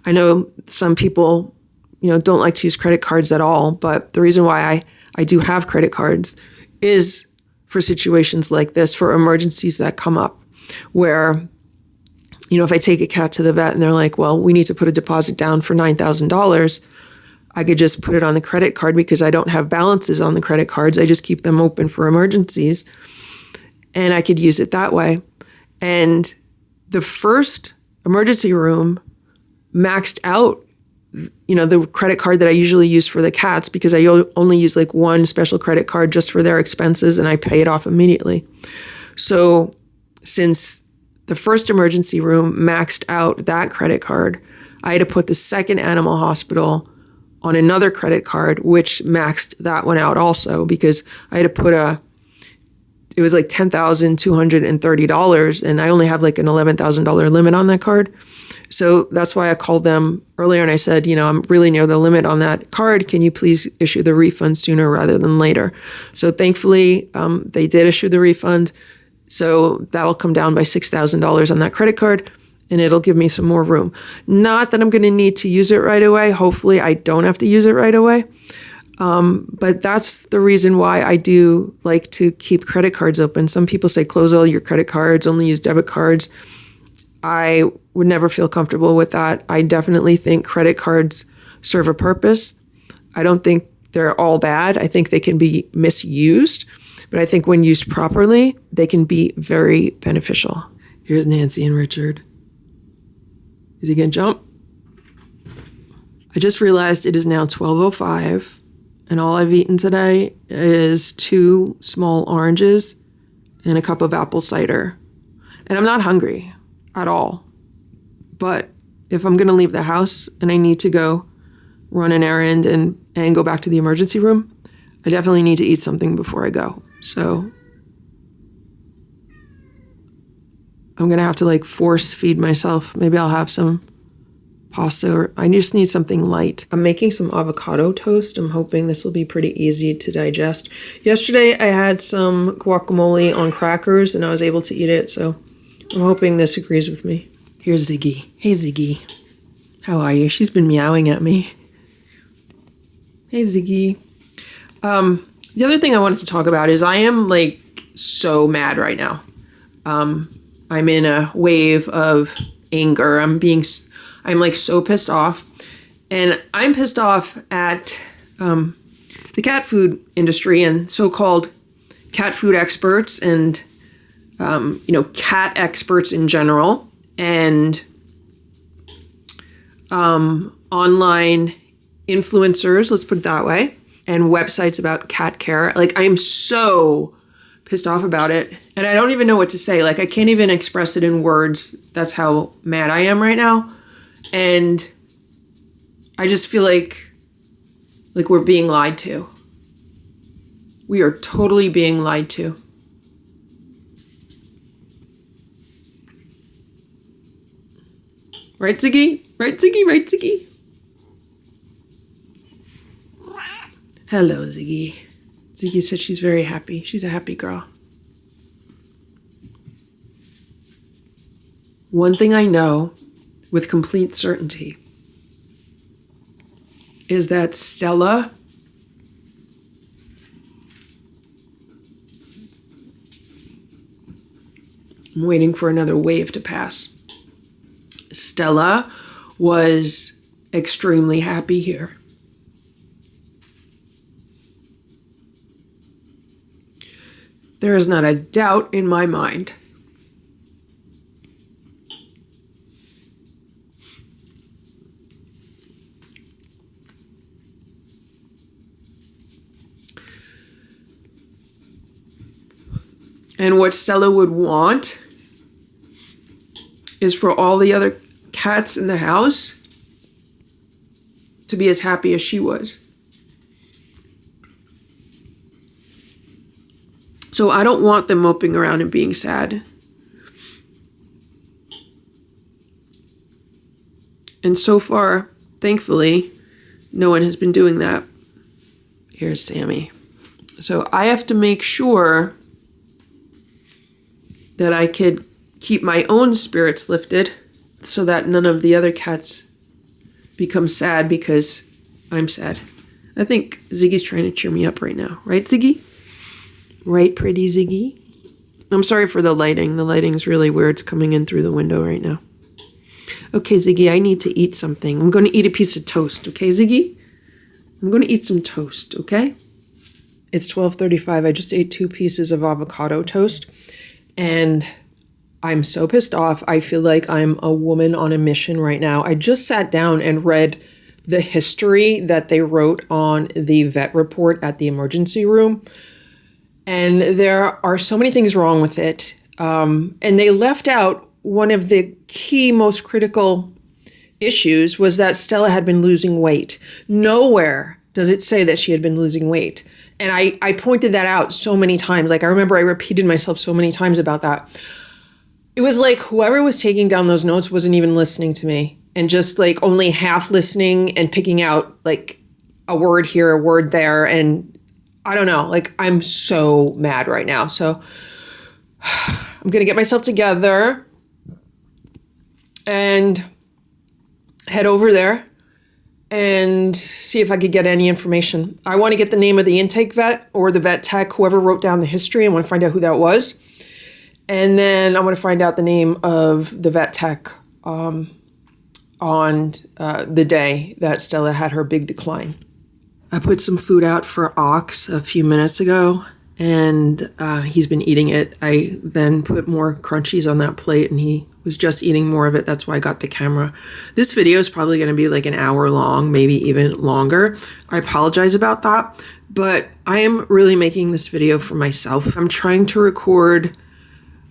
I know some people, don't like to use credit cards at all, but the reason why I do have credit cards is for situations like this, for emergencies that come up where, if I take a cat to the vet and they're like, well, we need to put a deposit down for $9,000, I could just put it on the credit card because I don't have balances on the credit cards. I just keep them open for emergencies, and I could use it that way. And the first emergency room maxed out, the credit card that I usually use for the cats, because I only use like one special credit card just for their expenses, and I pay it off immediately. So since the first emergency room maxed out that credit card, I had to put the second animal hospital on another credit card, which maxed that one out also, because I had to put it was like $10,230, and I only have like an $11,000 limit on that card. So that's why I called them earlier and I said, I'm really near the limit on that card. Can you please issue the refund sooner rather than later? So thankfully, they did issue the refund. So that'll come down by $6,000 on that credit card, and it'll give me some more room. Not that I'm going to need to use it right away. Hopefully I don't have to use it right away. But that's the reason why I do like to keep credit cards open. Some people say close all your credit cards, only use debit cards. I would never feel comfortable with that. I definitely think credit cards serve a purpose. I don't think they're all bad. I think they can be misused, but I think when used properly, they can be very beneficial. Here's Nancy and Richard. Is he gonna jump? I just realized it is now 12:05, and all I've eaten today is 2 small oranges and a cup of apple cider. And I'm not hungry at all. But if I'm gonna leave the house and I need to go run an errand and go back to the emergency room, I definitely need to eat something before I go. So I'm gonna have to force feed myself. Maybe I'll have some pasta, or I just need something light. I'm making some avocado toast. I'm hoping this will be pretty easy to digest. Yesterday I had some guacamole on crackers and I was able to eat it, so I'm hoping this agrees with me. Here's Ziggy. Hey Ziggy. How are you? She's been meowing at me. Hey Ziggy. The other thing I wanted to talk about is I am like so mad right now. I'm in a wave of anger. I'm like so pissed off, and I'm pissed off at the cat food industry and so-called cat food experts and cat experts in general, and online influencers, let's put it that way, and websites about cat care. Like, I am so pissed off about it, and I don't even know what to say. Like, I can't even express it in words. That's how mad I am right now. And I just feel like we're being lied to. We are totally being lied to. Right, Ziggy? Right, Ziggy? Right, Ziggy? Hello, Ziggy. Ziggy said she's very happy. She's a happy girl. One thing I know with complete certainty is that Stella I'm waiting for another wave to pass. Stella was extremely happy here. There is not a doubt in my mind. And what Stella would want is for all the other cats in the house to be as happy as she was. So I don't want them moping around and being sad. And so far, thankfully, no one has been doing that. Here's Sammy. So I have to make sure that I could keep my own spirits lifted so that none of the other cats become sad because I'm sad. I think Ziggy's trying to cheer me up right now. Right, Ziggy? Right, pretty Ziggy? I'm sorry for the lighting. The lighting's really weird. It's coming in through the window right now. Okay, Ziggy, I need to eat something. I'm going to eat a piece of toast, okay, Ziggy? I'm going to eat some toast, okay? It's 12:35. I just ate 2 pieces of avocado toast, and I'm so pissed off. I feel like I'm a woman on a mission right now. I just sat down and read the history that they wrote on the vet report at the emergency room. And there are so many things wrong with it. And they left out one of the key, most critical issues was that Stella had been losing weight. Nowhere does it say that she had been losing weight. And I pointed that out so many times. Like, I remember I repeated myself so many times about that. It was like whoever was taking down those notes wasn't even listening to me and just like only half listening and picking out like a word here, a word there. And I don't know, like, I'm so mad right now. So I'm going to get myself together and head over there and see if I could get any information. I want to get the name of the intake vet or the vet tech, whoever wrote down the history. I want to find out who that was. And then I want to find out the name of the vet tech on the day that Stella had her big decline. I put some food out for Ox a few minutes ago, and he's been eating it. I then put more crunchies on that plate, and he was just eating more of it. That's why I got the camera. This video is probably going to be like an hour long, maybe even longer. I apologize about that, but I am really making this video for myself. I'm trying to record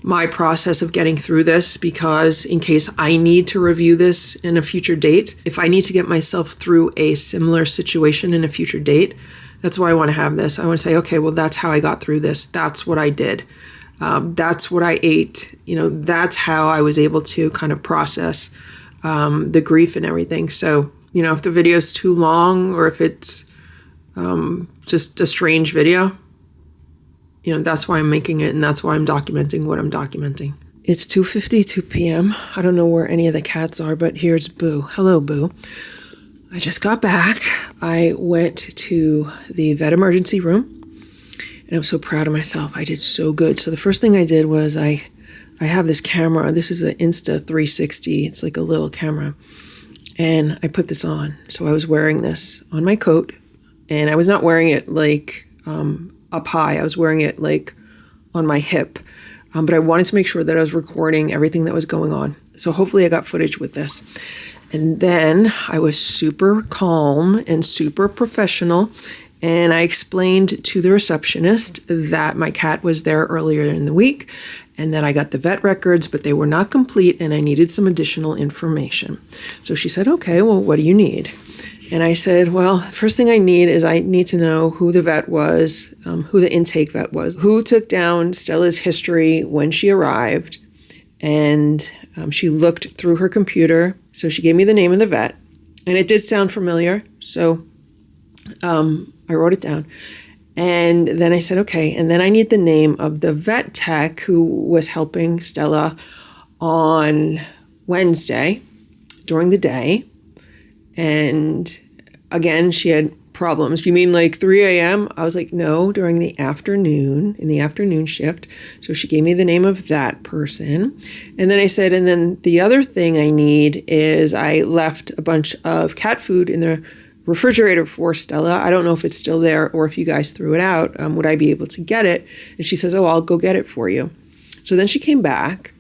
my process of getting through this because in case I need to review this in a future date, if I need to get myself through a similar situation in a future date, that's why I want to have this. I want to say, okay, well, that's how I got through this. That's what I did. That's what I ate. You know, that's how I was able to kind of process the grief and everything. So, if the video is too long or if it's just a strange video, that's why I'm making it, and that's why I'm documenting what I'm documenting. It's 2:52 p.m. I don't know where any of the cats are, but here's Boo. Hello, Boo. I just got back. I went to the vet emergency room, and I'm so proud of myself. I did so good. So the first thing I did was I have this camera. This is an Insta360. It's like a little camera. And I put this on. So I was wearing this on my coat, and I was not wearing it like up high. I was wearing it like on my hip. But I wanted to make sure that I was recording everything that was going on. So hopefully I got footage with this. And then I was super calm and super professional. And I explained to the receptionist that my cat was there earlier in the week and that I got the vet records, but they were not complete and I needed some additional information. So she said, okay, well, what do you need? And I said, well, first thing I need to know who the vet was, who the intake vet was, who took down Stella's history when she arrived. And she looked through her computer. So she gave me the name of the vet. And it did sound familiar. So I wrote it down. And then I said, okay. And then I need the name of the vet tech who was helping Stella on Wednesday during the day. And again, she had problems. You mean like 3 a.m.? I was like, no, during the afternoon, in the afternoon shift. So she gave me the name of that person. And then I said, and then the other thing I need is I left a bunch of cat food in the refrigerator for Stella. I don't know if it's still there or if you guys threw it out. Would I be able to get it? And she says, oh, I'll go get it for you. So then she came back.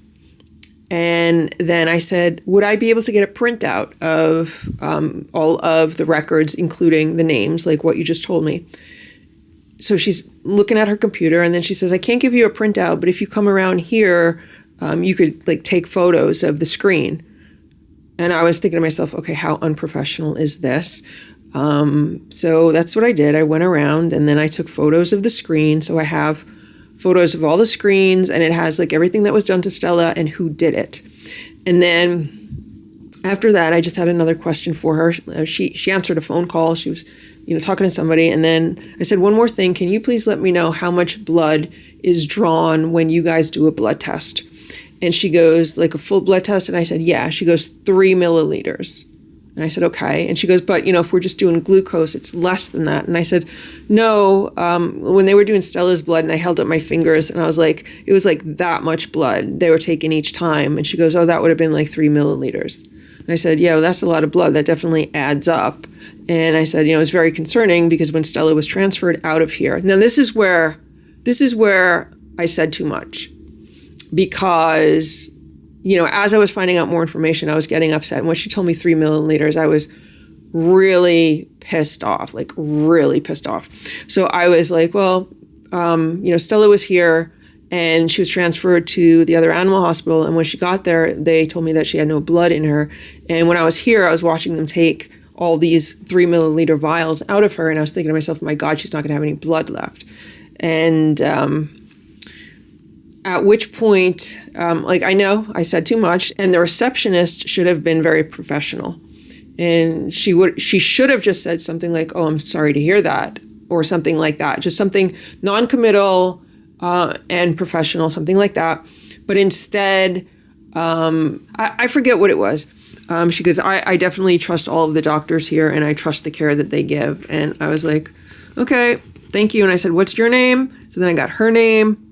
And then I said, would I be able to get a printout of all of the records, including the names, like what you just told me? So she's looking at her computer, and then she says, I can't give you a printout, but if you come around here, you could like take photos of the screen. And I was thinking to myself, okay, how unprofessional is this? So that's what I did. I went around, and then I took photos of the screen. So I have photos of all the screens, and it has like everything that was done to Stella and who did it. And then after that, I just had another question for her. She answered a phone call. She was, talking to somebody. And then I said, one more thing. Can you please let me know how much blood is drawn when you guys do a blood test? And she goes, like a full blood test? And I said, yeah. She goes, 3 milliliters. And I said, okay. And she goes, but, if we're just doing glucose, it's less than that. And I said, no, when they were doing Stella's blood and I held up my fingers and I was like, it was like that much blood they were taking each time. And she goes, oh, that would have been like 3 milliliters. And I said, yeah, well, that's a lot of blood. That definitely adds up. And I said, it's very concerning because when Stella was transferred out of here. Now, this is where I said too much because as I was finding out more information, I was getting upset. And when she told me 3 milliliters, I was really pissed off, like really pissed off. So I was like, well, Stella was here and she was transferred to the other animal hospital. And when she got there, they told me that she had no blood in her. And when I was here, I was watching them take all these 3 milliliter vials out of her. And I was thinking to myself, my God, she's not going to have any blood left. And at which point, I know I said too much, and the receptionist should have been very professional. And she should have just said something like, oh, I'm sorry to hear that, or something like that. Just something non-committal and professional, something like that. But instead, I forget what it was. She goes, I definitely trust all of the doctors here, and I trust the care that they give. And I was like, okay, thank you. And I said, what's your name? So then I got her name.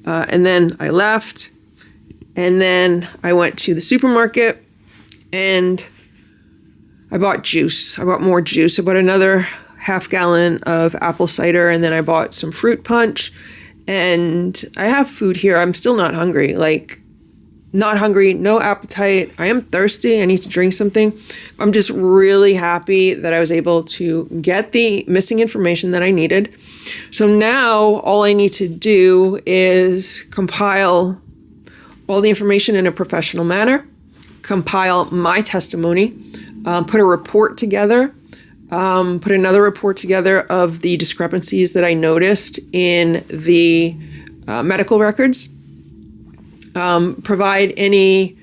And then I left, and then I went to the supermarket, and I bought juice. I bought more juice. I bought another half gallon of apple cider, and then I bought some fruit punch, and I have food here. I'm still not hungry, not hungry, no appetite. I am thirsty. I need to drink something. I'm just really happy that I was able to get the missing information that I needed. So now all I need to do is compile all the information in a professional manner, compile my testimony, put a report together, put another report together of the discrepancies that I noticed in the medical records, provide any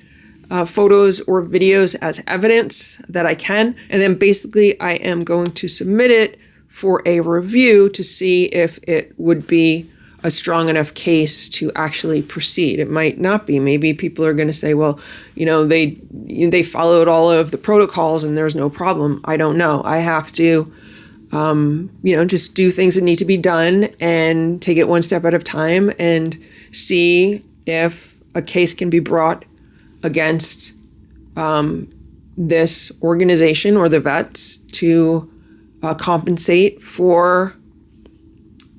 photos or videos as evidence that I can. And then basically I am going to submit it for a review to see if it would be a strong enough case to actually proceed. It might not be. Maybe people are going to say, well, they followed all of the protocols and there's no problem. I don't know. I have to, just do things that need to be done and take it one step at a time and see if a case can be brought against this organization or the vets to compensate for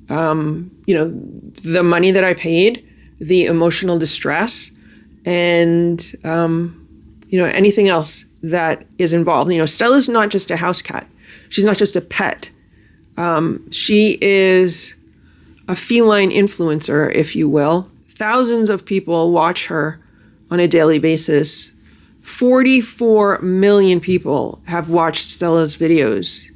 the money that I paid, the emotional distress, and, anything else that is involved. Stella's not just a house cat. She's not just a pet. She is a feline influencer, if you will. Thousands of people watch her on a daily basis. 44 million people have watched Stella's videos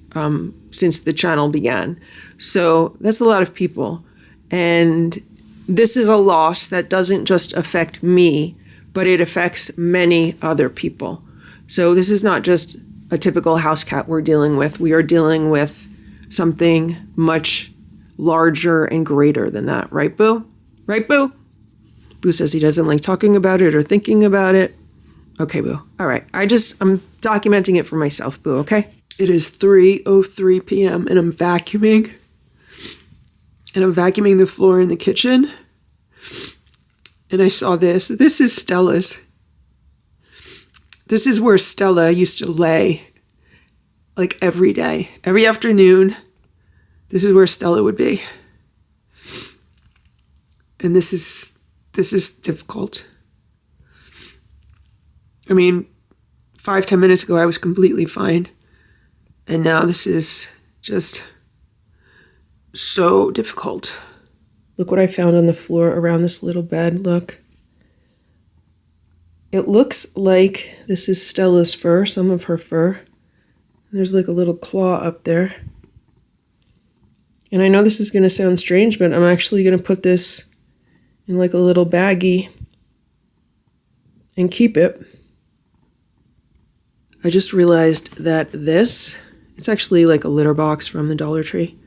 since the channel began. So that's a lot of people. And this is a loss that doesn't just affect me, but it affects many other people. So this is not just a typical house cat we're dealing with. We are dealing with something much larger and greater than that. Right, Boo? Right, Boo? Boo says he doesn't like talking about it or thinking about it. Okay, Boo. All right. I'm documenting it for myself, Boo, okay? It is 3:03 p.m. and I'm vacuuming. And I'm vacuuming the floor in the kitchen. And I saw this. This is Stella's. This is where Stella used to lay, like every day. Every afternoon, this is where Stella would be. And this is difficult. I mean, 5-10 minutes ago, I was completely fine. And now this is just so difficult. Look what I found on the floor around this little bed. Look. It looks like this is Stella's fur, some of her fur. There's like a little claw up there. And I know this is going to sound strange, but I'm actually going to put this in like a little baggie and keep it. I just realized that it's actually like a litter box from the Dollar Tree,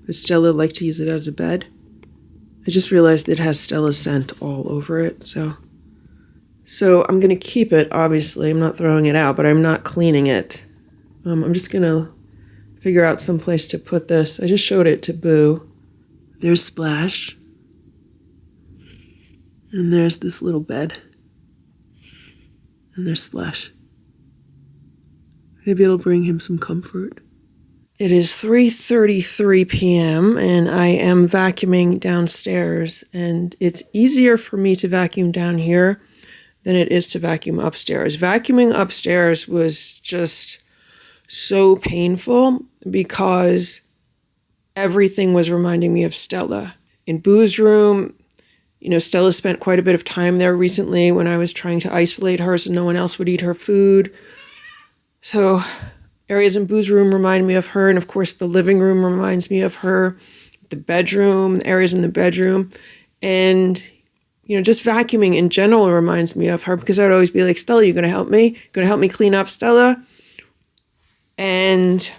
but Stella liked to use it as a bed. I just realized it has Stella's scent all over it, so I'm going to keep it, obviously. I'm not throwing it out, but I'm not cleaning it. I'm just going to figure out some place to put this. I just showed it to Boo. There's Splash. And there's this little bed. And there's Splash. Maybe it'll bring him some comfort. It is 3:33 p.m. and I am vacuuming downstairs. And it's easier for me to vacuum down here than it is to vacuum upstairs. Vacuuming upstairs was just so painful because everything was reminding me of Stella. In Boo's room, Stella spent quite a bit of time there recently when I was trying to isolate her so no one else would eat her food. So areas in Boo's room remind me of her, and of course the living room reminds me of her, the bedroom, the areas in the bedroom, and just vacuuming in general reminds me of her because I would always be like, Stella, you going to help me? Going to help me clean up, Stella? And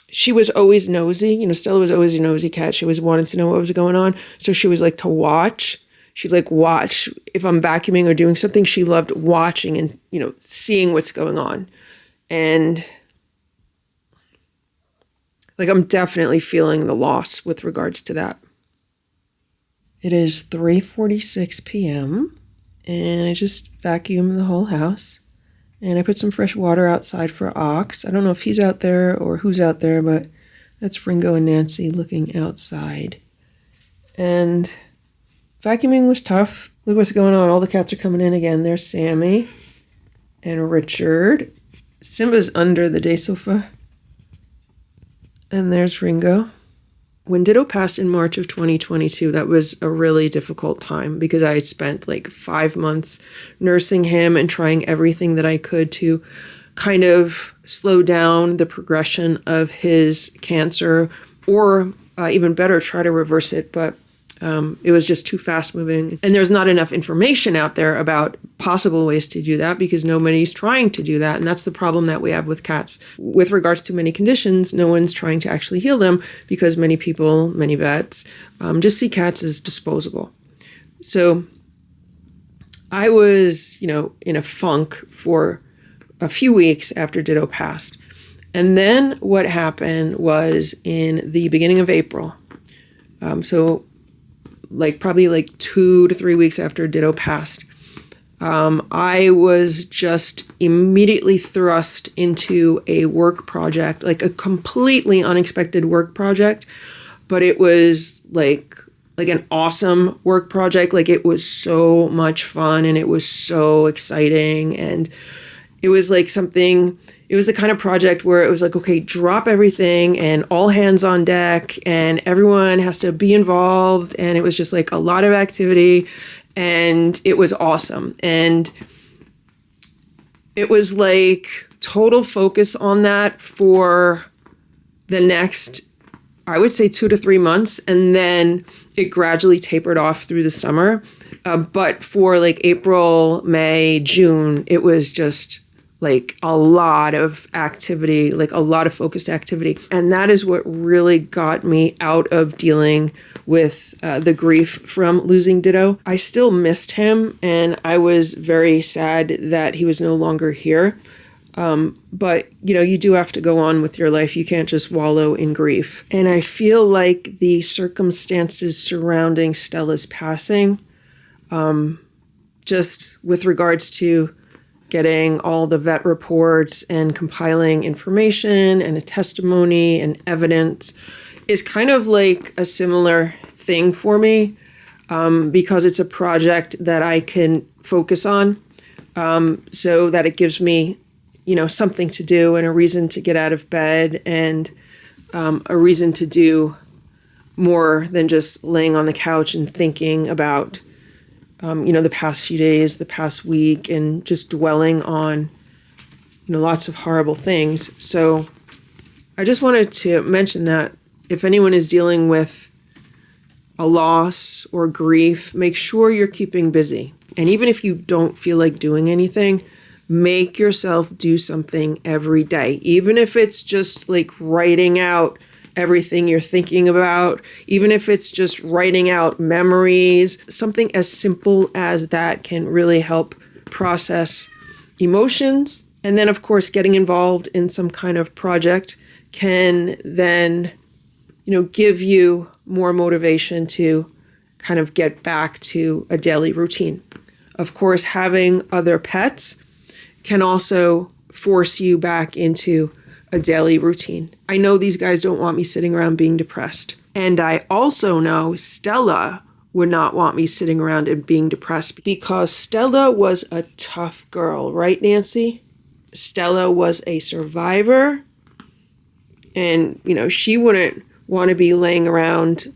she was always nosy. Stella was always a nosy cat. She always wanted to know what was going on. So she was like to watch. She'd like watch if I'm vacuuming or doing something. She loved watching and, seeing what's going on. And like, I'm definitely feeling the loss with regards to that. It is 3:46 p.m. and I just vacuumed the whole house. And I put some fresh water outside for Ox. I don't know if he's out there or who's out there, but that's Ringo and Nancy looking outside. And vacuuming was tough. Look what's going on. All the cats are coming in again. There's Sammy and Richard. Simba's under the day sofa. And there's Ringo. When Ditto passed in March of 2022, that was a really difficult time because I had spent like 5 months nursing him and trying everything that I could to kind of slow down the progression of his cancer or even better, try to reverse it. But it was just too fast moving. And there's not enough information out there about possible ways to do that because nobody's trying to do that. And that's the problem that we have with cats. With regards to many conditions, no one's trying to actually heal them because many people, many vets, just see cats as disposable. So I was, in a funk for a few weeks after Ditto passed. And then what happened was in the beginning of April, so probably 2 to 3 weeks after Ditto passed, I was just immediately thrust into a work project, like a completely unexpected work project, but it was like an awesome work project. Like it was so much fun and it was so exciting. And it was like it was the kind of project where it was like, okay, drop everything and all hands on deck and everyone has to be involved. And it was just like a lot of activity. And it was awesome. And it was like total focus on that for the next, I would say 2 to 3 months. And then it gradually tapered off through the summer. But for like April, May, June, it was just like a lot of activity, like a lot of focused activity. And that is what really got me out of dealing with the grief from losing Ditto. I still missed him and I was very sad that he was no longer here. But, you do have to go on with your life. You can't just wallow in grief. And I feel like the circumstances surrounding Stella's passing, just with regards to getting all the vet reports and compiling information and a testimony and evidence is kind of like a similar thing for me because it's a project that I can focus on so that it gives me, something to do and a reason to get out of bed and a reason to do more than just laying on the couch and thinking about the past few days, the past week, and just dwelling on, lots of horrible things. So I just wanted to mention that if anyone is dealing with a loss or grief, make sure you're keeping busy. And even if you don't feel like doing anything, make yourself do something every day. Even if it's just like writing out everything you're thinking about, even if it's just writing out memories, something as simple as that can really help process emotions. And then, of course, getting involved in some kind of project can then, give you more motivation to kind of get back to a daily routine. Of course, having other pets can also force you back into a daily routine. I know these guys don't want me sitting around being depressed. And I also know Stella would not want me sitting around and being depressed because Stella was a tough girl, right, Nancy? Stella was a survivor and, she wouldn't want to be laying around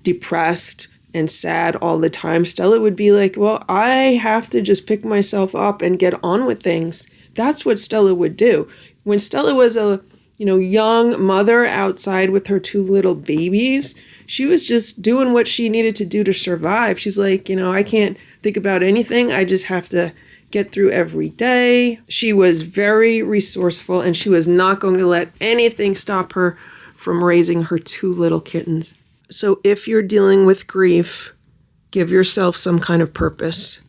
depressed and sad all the time. Stella would be like, well, I have to just pick myself up and get on with things. That's what Stella would do. When Stella was a, young mother outside with her 2 little babies, she was just doing what she needed to do to survive. She's like, I can't think about anything. I just have to get through every day. She was very resourceful and she was not going to let anything stop her from raising her 2 little kittens. So if you're dealing with grief, give yourself some kind of purpose.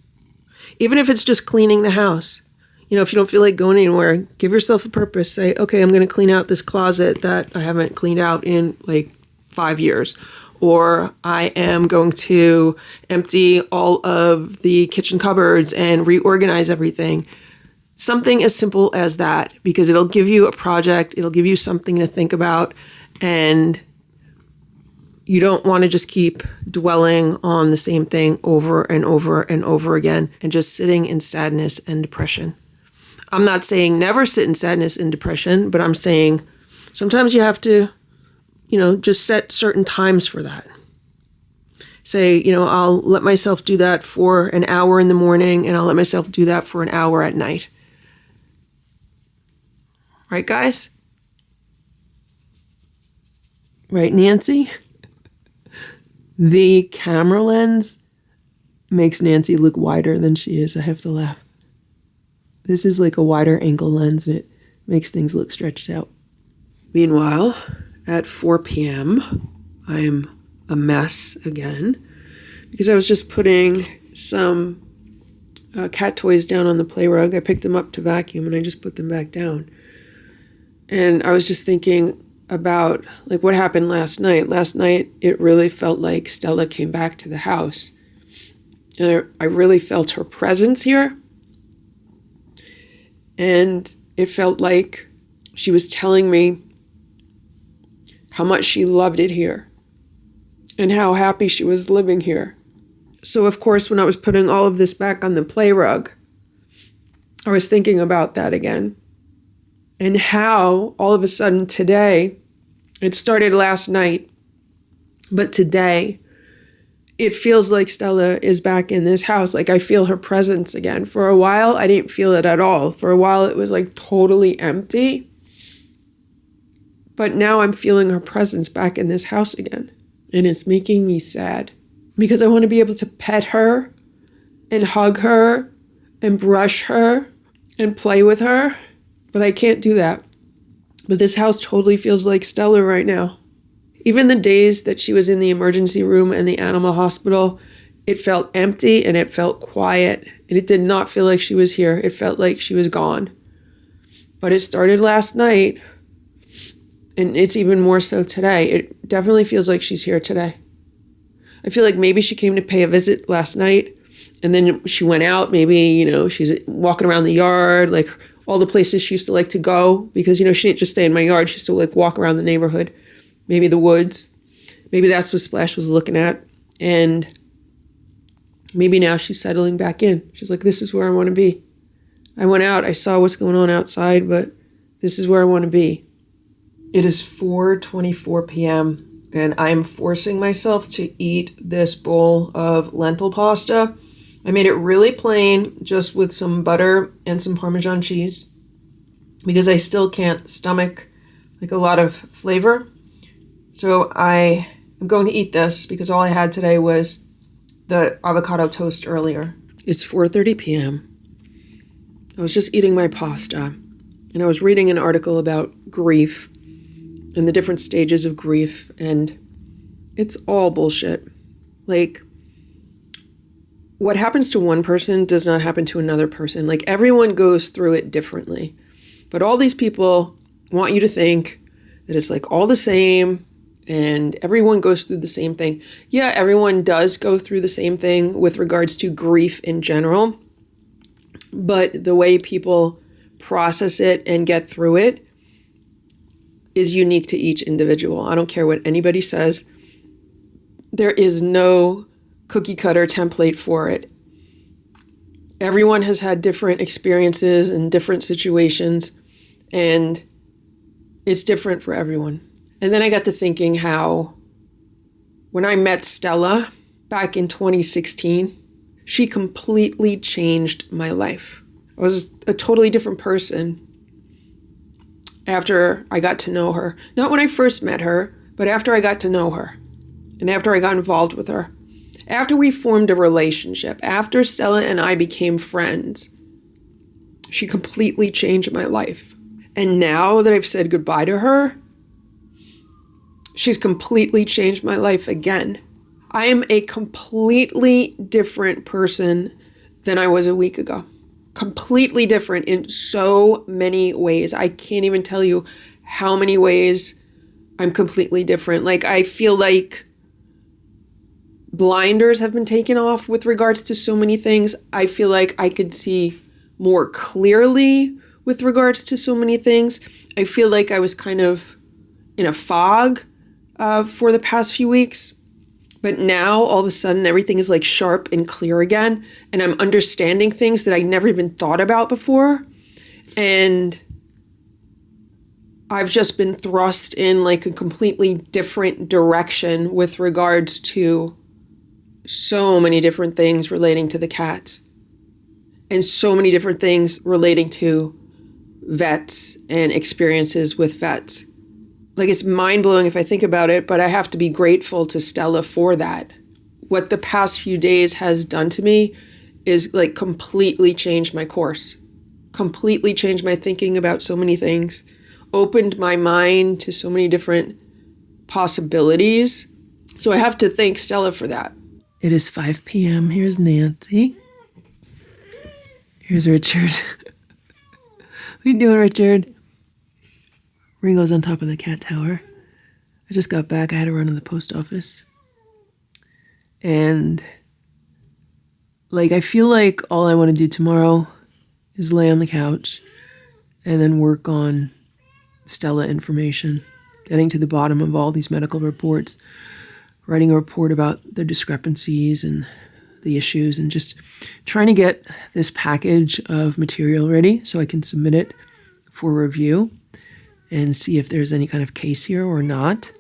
Even if it's just cleaning the house. If you don't feel like going anywhere, give yourself a purpose. Say, okay, I'm going to clean out this closet that I haven't cleaned out in like 5 years. Or I am going to empty all of the kitchen cupboards and reorganize everything. Something as simple as that, because it'll give you a project, it'll give you something to think about, and you don't want to just keep dwelling on the same thing over and over and over again and just sitting in sadness and depression. I'm not saying never sit in sadness and depression, but I'm saying sometimes you have to, just set certain times for that. Say, I'll let myself do that for an hour in the morning and I'll let myself do that for an hour at night. Right, guys? Right, Nancy? The camera lens makes Nancy look wider than she is. I have to laugh. This is like a wider angle lens, and it makes things look stretched out. Meanwhile, at 4 p.m., I'm a mess again because I was just putting some cat toys down on the play rug. I picked them up to vacuum and I just put them back down. And I was just thinking about like what happened last night. Last night, it really felt like Stella came back to the house. And I really felt her presence here. And it felt like she was telling me how much she loved it here and how happy she was living here. So, of course, when I was putting all of this back on the play rug, I was thinking about that again. And how all of a sudden today, it started last night, but today, it feels like Stella is back in this house. Like I feel her presence again. For a while, I didn't feel it at all. For a while, it was like totally empty. But now I'm feeling her presence back in this house again. And it's making me sad because I want to be able to pet her and hug her and brush her and play with her. But I can't do that. But this house totally feels like Stella right now. Even the days that she was in the emergency room and the animal hospital, it felt empty and it felt quiet. And it did not feel like she was here. It felt like she was gone. But it started last night. And it's even more so today. It definitely feels like she's here today. I feel like maybe she came to pay a visit last night. And then she went out. Maybe, she's walking around the yard, like all the places she used to like to go. Because, she didn't just stay in my yard. She used to like walk around the neighborhood. Maybe the woods. Maybe that's what Splash was looking at. And maybe now she's settling back in. She's like, this is where I want to be. I went out. I saw what's going on outside, but this is where I want to be. It is 4:24 p.m. and I'm forcing myself to eat this bowl of lentil pasta. I made it really plain, just with some butter and some Parmesan cheese, because I still can't stomach like a lot of flavor. So I am going to eat this because all I had today was the avocado toast earlier. It's 4:30 p.m. I was just eating my pasta, and I was reading an article about grief and the different stages of grief, and it's all bullshit. Like, what happens to one person does not happen to another person. Like, everyone goes through it differently. But all these people want you to think that it's like all the same, and everyone goes through the same thing. Yeah, everyone does go through the same thing with regards to grief in general. But the way people process it and get through it is unique to each individual. I don't care what anybody says. There is no cookie cutter template for it. Everyone has had different experiences and different situations, and it's different for everyone. And then I got to thinking how when I met Stella back in 2016, she completely changed my life. I was a totally different person after I got to know her. Not when I first met her, but after I got to know her and after I got involved with her. After we formed a relationship, after Stella and I became friends, she completely changed my life. And now that I've said goodbye to her, she's completely changed my life again. I am a completely different person than I was a week ago. Completely different in so many ways. I can't even tell you how many ways I'm completely different. Like, I feel like blinders have been taken off with regards to so many things. I feel like I could see more clearly with regards to so many things. I feel like I was kind of in a fog for the past few weeks. But now, all of a sudden, everything is like sharp and clear again. And I'm understanding things that I never even thought about before. And I've just been thrust in like a completely different direction with regards to so many different things relating to the cats. And so many different things relating to vets and experiences with vets. Like, it's mind-blowing if I think about it, but I have to be grateful to Stella for that. what the past few days has done to me is like completely changed my course, completely changed my thinking about so many things, opened my mind to so many different possibilities. So I have to thank Stella for that. It is 5 p.m. Here's Nancy. Here's Richard. What are you doing, Richard? Ringo's on top of the cat tower. I just got back. I had to run to the post office. And, like, I feel like all I want to do tomorrow is lay on the couch and then work on Stella information, getting to the bottom of all these medical reports, writing a report about the discrepancies and the issues, and just trying to get this package of material ready so I can submit it for review and see if there's any kind of case here or not.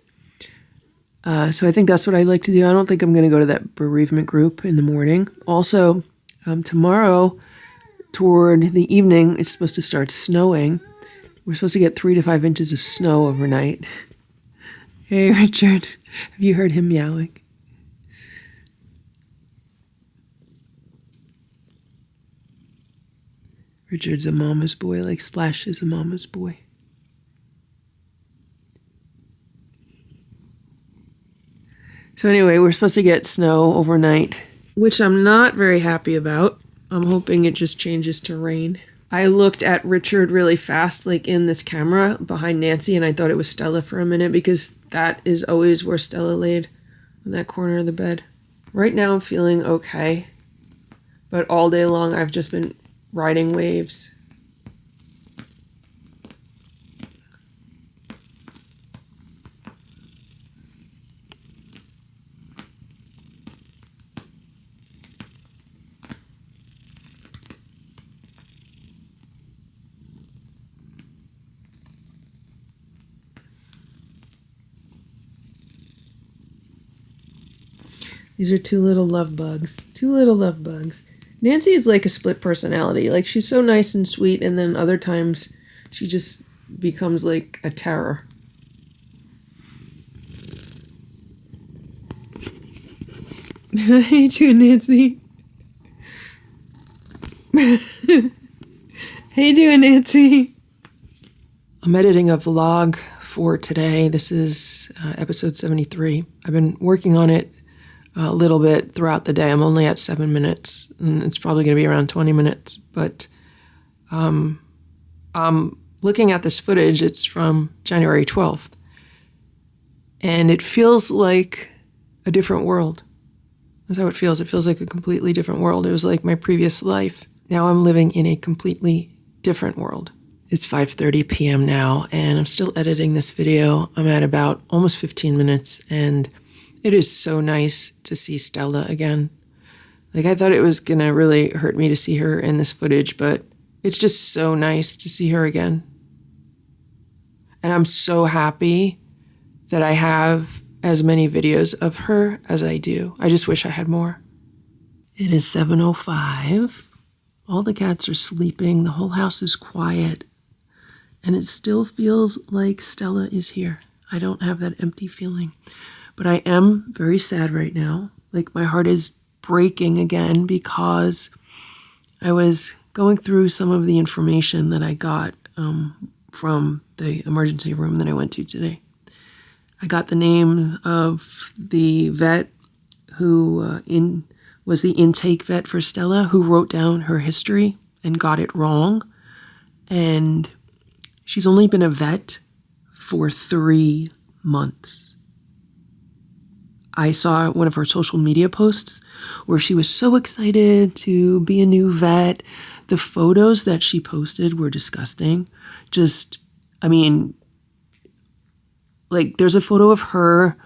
So I think that's what I'd like to do. I don't think I'm going to go to that bereavement group in the morning. Also, tomorrow, toward the evening, it's supposed to start snowing. We're supposed to get 3 to 5 inches of snow overnight. Hey, Richard, have you heard him meowing? Richard's a mama's boy, like Splash is a mama's boy. So anyway, we're supposed to get snow overnight, which I'm not very happy about. I'm hoping it just changes to rain. I looked at Richard really fast, like in this camera behind Nancy, and I thought it was Stella for a minute because that is always where Stella laid, in that corner of the bed. Right now I'm feeling okay, but all day long I've just been riding waves. These are two little love bugs. Two little love bugs. Nancy is like a split personality. Like, she's so nice and sweet, and then other times she just becomes like a terror. How you doing, Nancy? How you doing, Nancy? I'm editing a vlog for today. This is episode 73. I've been working on it a little bit throughout the day. I'm only at 7 minutes, and it's probably going to be around 20 minutes. But I'm looking at this footage. It's from January 12th. And it feels like a different world. That's how it feels. It feels like a completely different world. It was like my previous life. Now I'm living in a completely different world. It's 5:30 p.m. now, and I'm still editing this video. I'm at about almost 15 minutes, and it is so nice to see Stella again. Like, I thought it was going to really hurt me to see her in this footage, but it's just so nice to see her again. And I'm so happy that I have as many videos of her as I do. I just wish I had more. It is 7:05. All the cats are sleeping. The whole house is quiet. And it still feels like Stella is here. I don't have that empty feeling. But I am very sad right now. Like, my heart is breaking again because I was going through some of the information that I got from the emergency room that I went to today. I got the name of the vet who was the intake vet for Stella, who wrote down her history and got it wrong. And she's only been a vet for 3 months. I saw one of her social media posts where she was so excited to be a new vet. The photos that she posted were disgusting. Just, I mean, like, there's a photo of her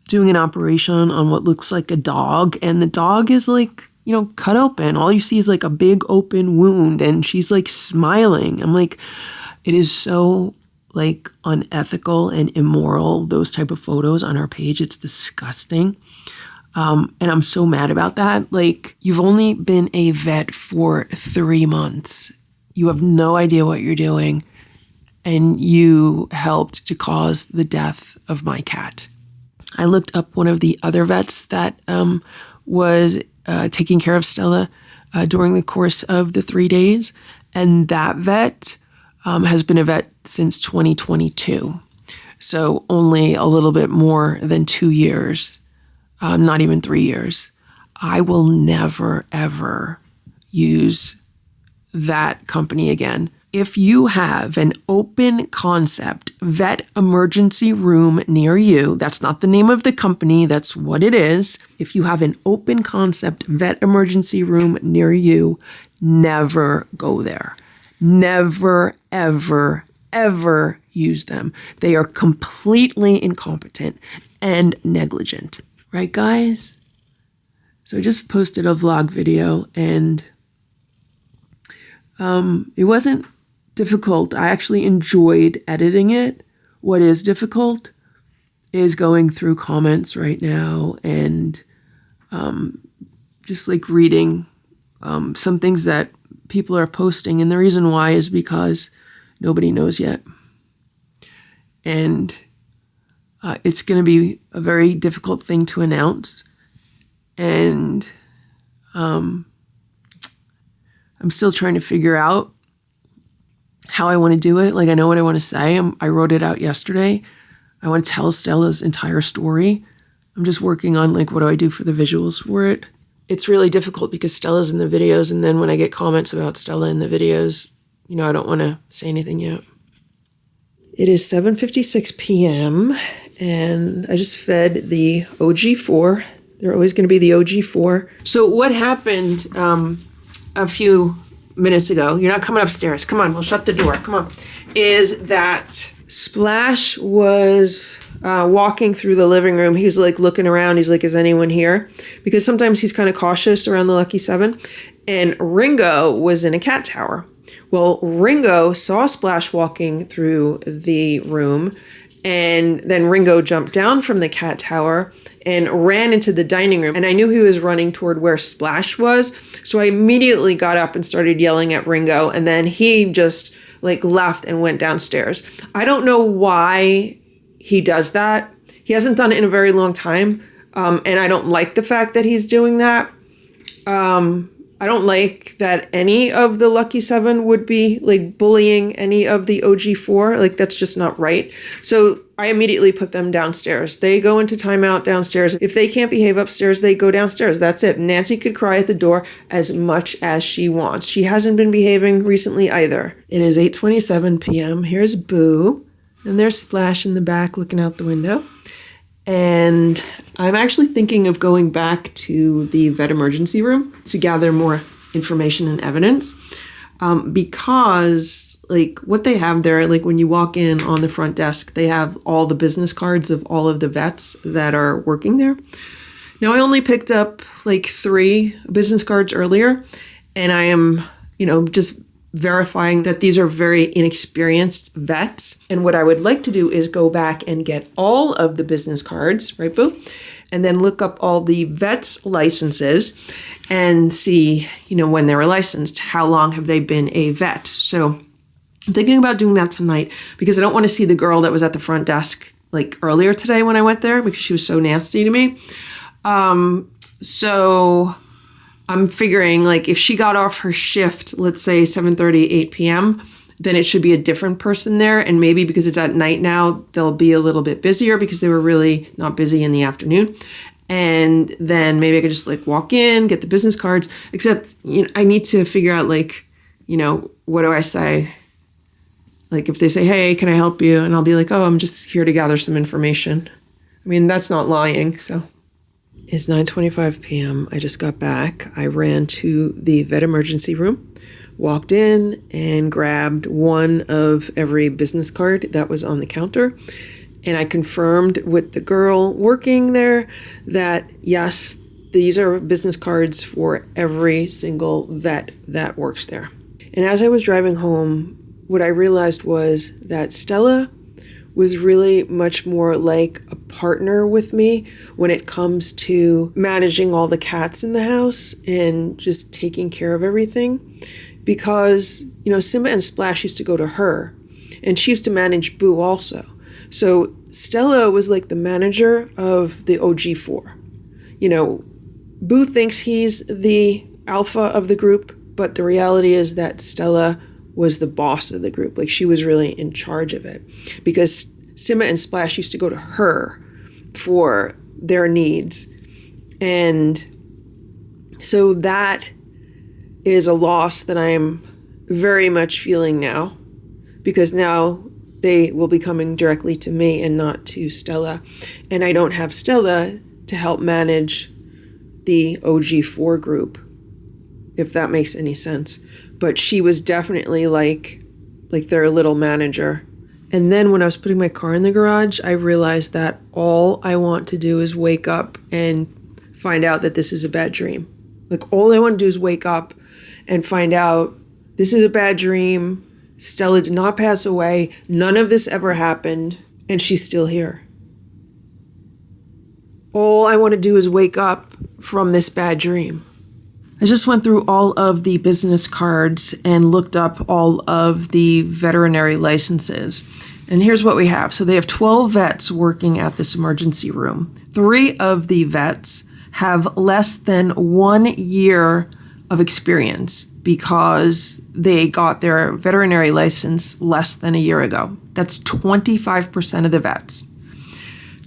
doing an operation on what looks like a dog, and the dog is like, you know, cut open. All you see is like a big open wound, and she's like smiling. I'm like, it is so like unethical and immoral, those type of photos on her page. It's disgusting. And I'm so mad about that. Like, you've only been a vet for 3 months. You have no idea what you're doing. And you helped to cause the death of my cat. I looked up one of the other vets that was taking care of Stella during the course of the 3 days. And that vet has been a vet since 2022. So only a little bit more than 2 years, not even 3 years. I will never, ever use that company again. If you have an open concept vet emergency room near you, that's not the name of the company, that's what it is. If you have an open concept vet emergency room near you, never go there. Never, ever, ever use them. They are completely incompetent and negligent. Right, guys? So I just posted a vlog video, and it wasn't difficult. I actually enjoyed editing it. What is difficult is going through comments right now and just like reading some things that people are posting. And the reason why is because nobody knows yet. And it's going to be a very difficult thing to announce. And I'm still trying to figure out how I want to do it. Like, I know what I want to say. I wrote it out yesterday. I want to tell Stella's entire story. I'm just working on, like, what do I do for the visuals for it? It's really difficult because Stella's in the videos, and then when I get comments about Stella in the videos, you know, I don't want to say anything yet. It is 7:56 p.m., and I just fed the OG4. They're always going to be the OG4. So what happened a few minutes ago, you're not coming upstairs, come on, we'll shut the door, come on, is that Splash was walking through the living room. He was like looking around. He's like, is anyone here? Because sometimes he's kind of cautious around the Lucky Seven. And Ringo was in a cat tower. Well, Ringo saw Splash walking through the room, and then Ringo jumped down from the cat tower and ran into the dining room. And I knew he was running toward where Splash was. So I immediately got up and started yelling at Ringo. And then he just like left and went downstairs. I don't know why he does that. He hasn't done it in a very long time. And I don't like the fact that he's doing that. I don't like that any of the Lucky Seven would be like bullying any of the OG4. Like, that's just not right. So I immediately put them downstairs. They go into timeout downstairs. If they can't behave upstairs, they go downstairs. That's it. Nancy could cry at the door as much as she wants. She hasn't been behaving recently either. It is 8:27 p.m. Here's Boo. And there's Splash in the back looking out the window. And I'm actually thinking of going back to the vet emergency room to gather more information and evidence. Because like what they have there, like when you walk in on the front desk, they have all the business cards of all of the vets that are working there. Now I only picked up like 3 business cards earlier, and I am, just verifying that these are very inexperienced vets. And what I would like to do is go back and get all of the business cards, right, Boo? And then look up all the vets' licenses and see, when they were licensed, how long have they been a vet. So I'm thinking about doing that tonight because I don't want to see the girl that was at the front desk like earlier today when I went there because she was so nasty to me. So I'm figuring like if she got off her shift, let's say 7:30, 8 p.m., then it should be a different person there. And maybe because it's at night now, they'll be a little bit busier because they were really not busy in the afternoon. And then maybe I could just like walk in, get the business cards, except, I need to figure out like, what do I say? Like if they say, hey, can I help you? And I'll be like, oh, I'm just here to gather some information. I mean, that's not lying, so. It's 9:25 p.m. I just got back. I ran to the vet emergency room, walked in and grabbed one of every business card that was on the counter. And I confirmed with the girl working there that, yes, these are business cards for every single vet that works there. And as I was driving home, what I realized was that Stella was really much more like a partner with me when it comes to managing all the cats in the house and just taking care of everything. Because, Simba and Splash used to go to her, and she used to manage Boo also. So Stella was like the manager of the OG4. You know, Boo thinks he's the alpha of the group, but the reality is that Stella was the boss of the group. Like, she was really in charge of it, because Simba and Splash used to go to her for their needs. And so that is a loss that I'm very much feeling now, because now they will be coming directly to me and not to Stella. And I don't have Stella to help manage the OG4 group, if that makes any sense. But she was definitely like their little manager. And then when I was putting my car in the garage, I realized that all I want to do is wake up and find out that this is a bad dream. Like, all I want to do is wake up and find out this is a bad dream. Stella did not pass away. None of this ever happened. And she's still here. All I want to do is wake up from this bad dream. I just went through all of the business cards and looked up all of the veterinary licenses. And here's what we have. So they have 12 vets working at this emergency room. 3 of the vets have less than 1 year of experience because they got their veterinary license less than a year ago. That's 25% of the vets.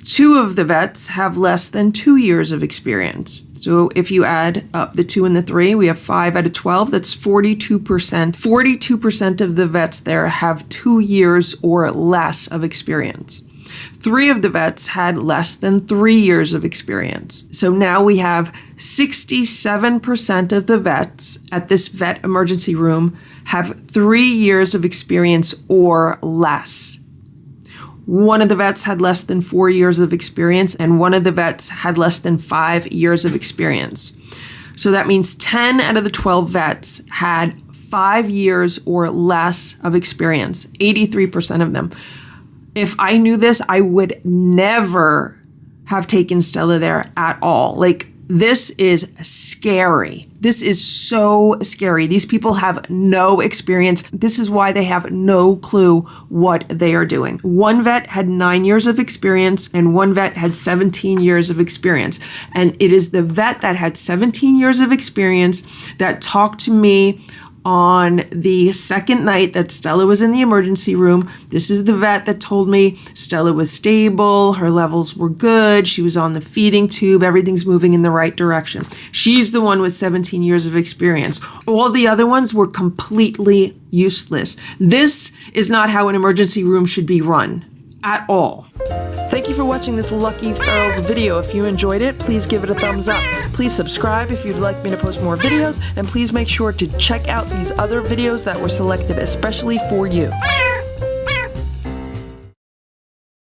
2 of the vets have less than 2 years of experience. So if you add up the 2 and the 3, we have 5 out of 12. That's 42%. 42% of the vets there have 2 years or less of experience. 3 of the vets had less than 3 years of experience. So now we have 67% of the vets at this vet emergency room have 3 years of experience or less. 1 of the vets had less than 4 years of experience, and 1 of the vets had less than 5 years of experience. So that means 10 out of the 12 vets had 5 years or less of experience, 83% of them. If I knew this, I would never have taken Stella there at all. Like, this is scary. This is so scary. These people have no experience. This is why they have no clue what they are doing. 1 vet had 9 years of experience and 1 vet had 17 years of experience. And it is the vet that had 17 years of experience that talked to me on the second night that Stella was in the emergency room. This is the vet that told me Stella was stable, her levels were good, she was on the feeding tube, everything's moving in the right direction. She's the one with 17 years of experience. All the other ones were completely useless. This is not how an emergency room should be run at all. Thank you for watching this Lucky Ferals video. If you enjoyed it, please give it a thumbs up. Please subscribe if you'd like me to post more videos, and please make sure to check out these other videos that were selected especially for you.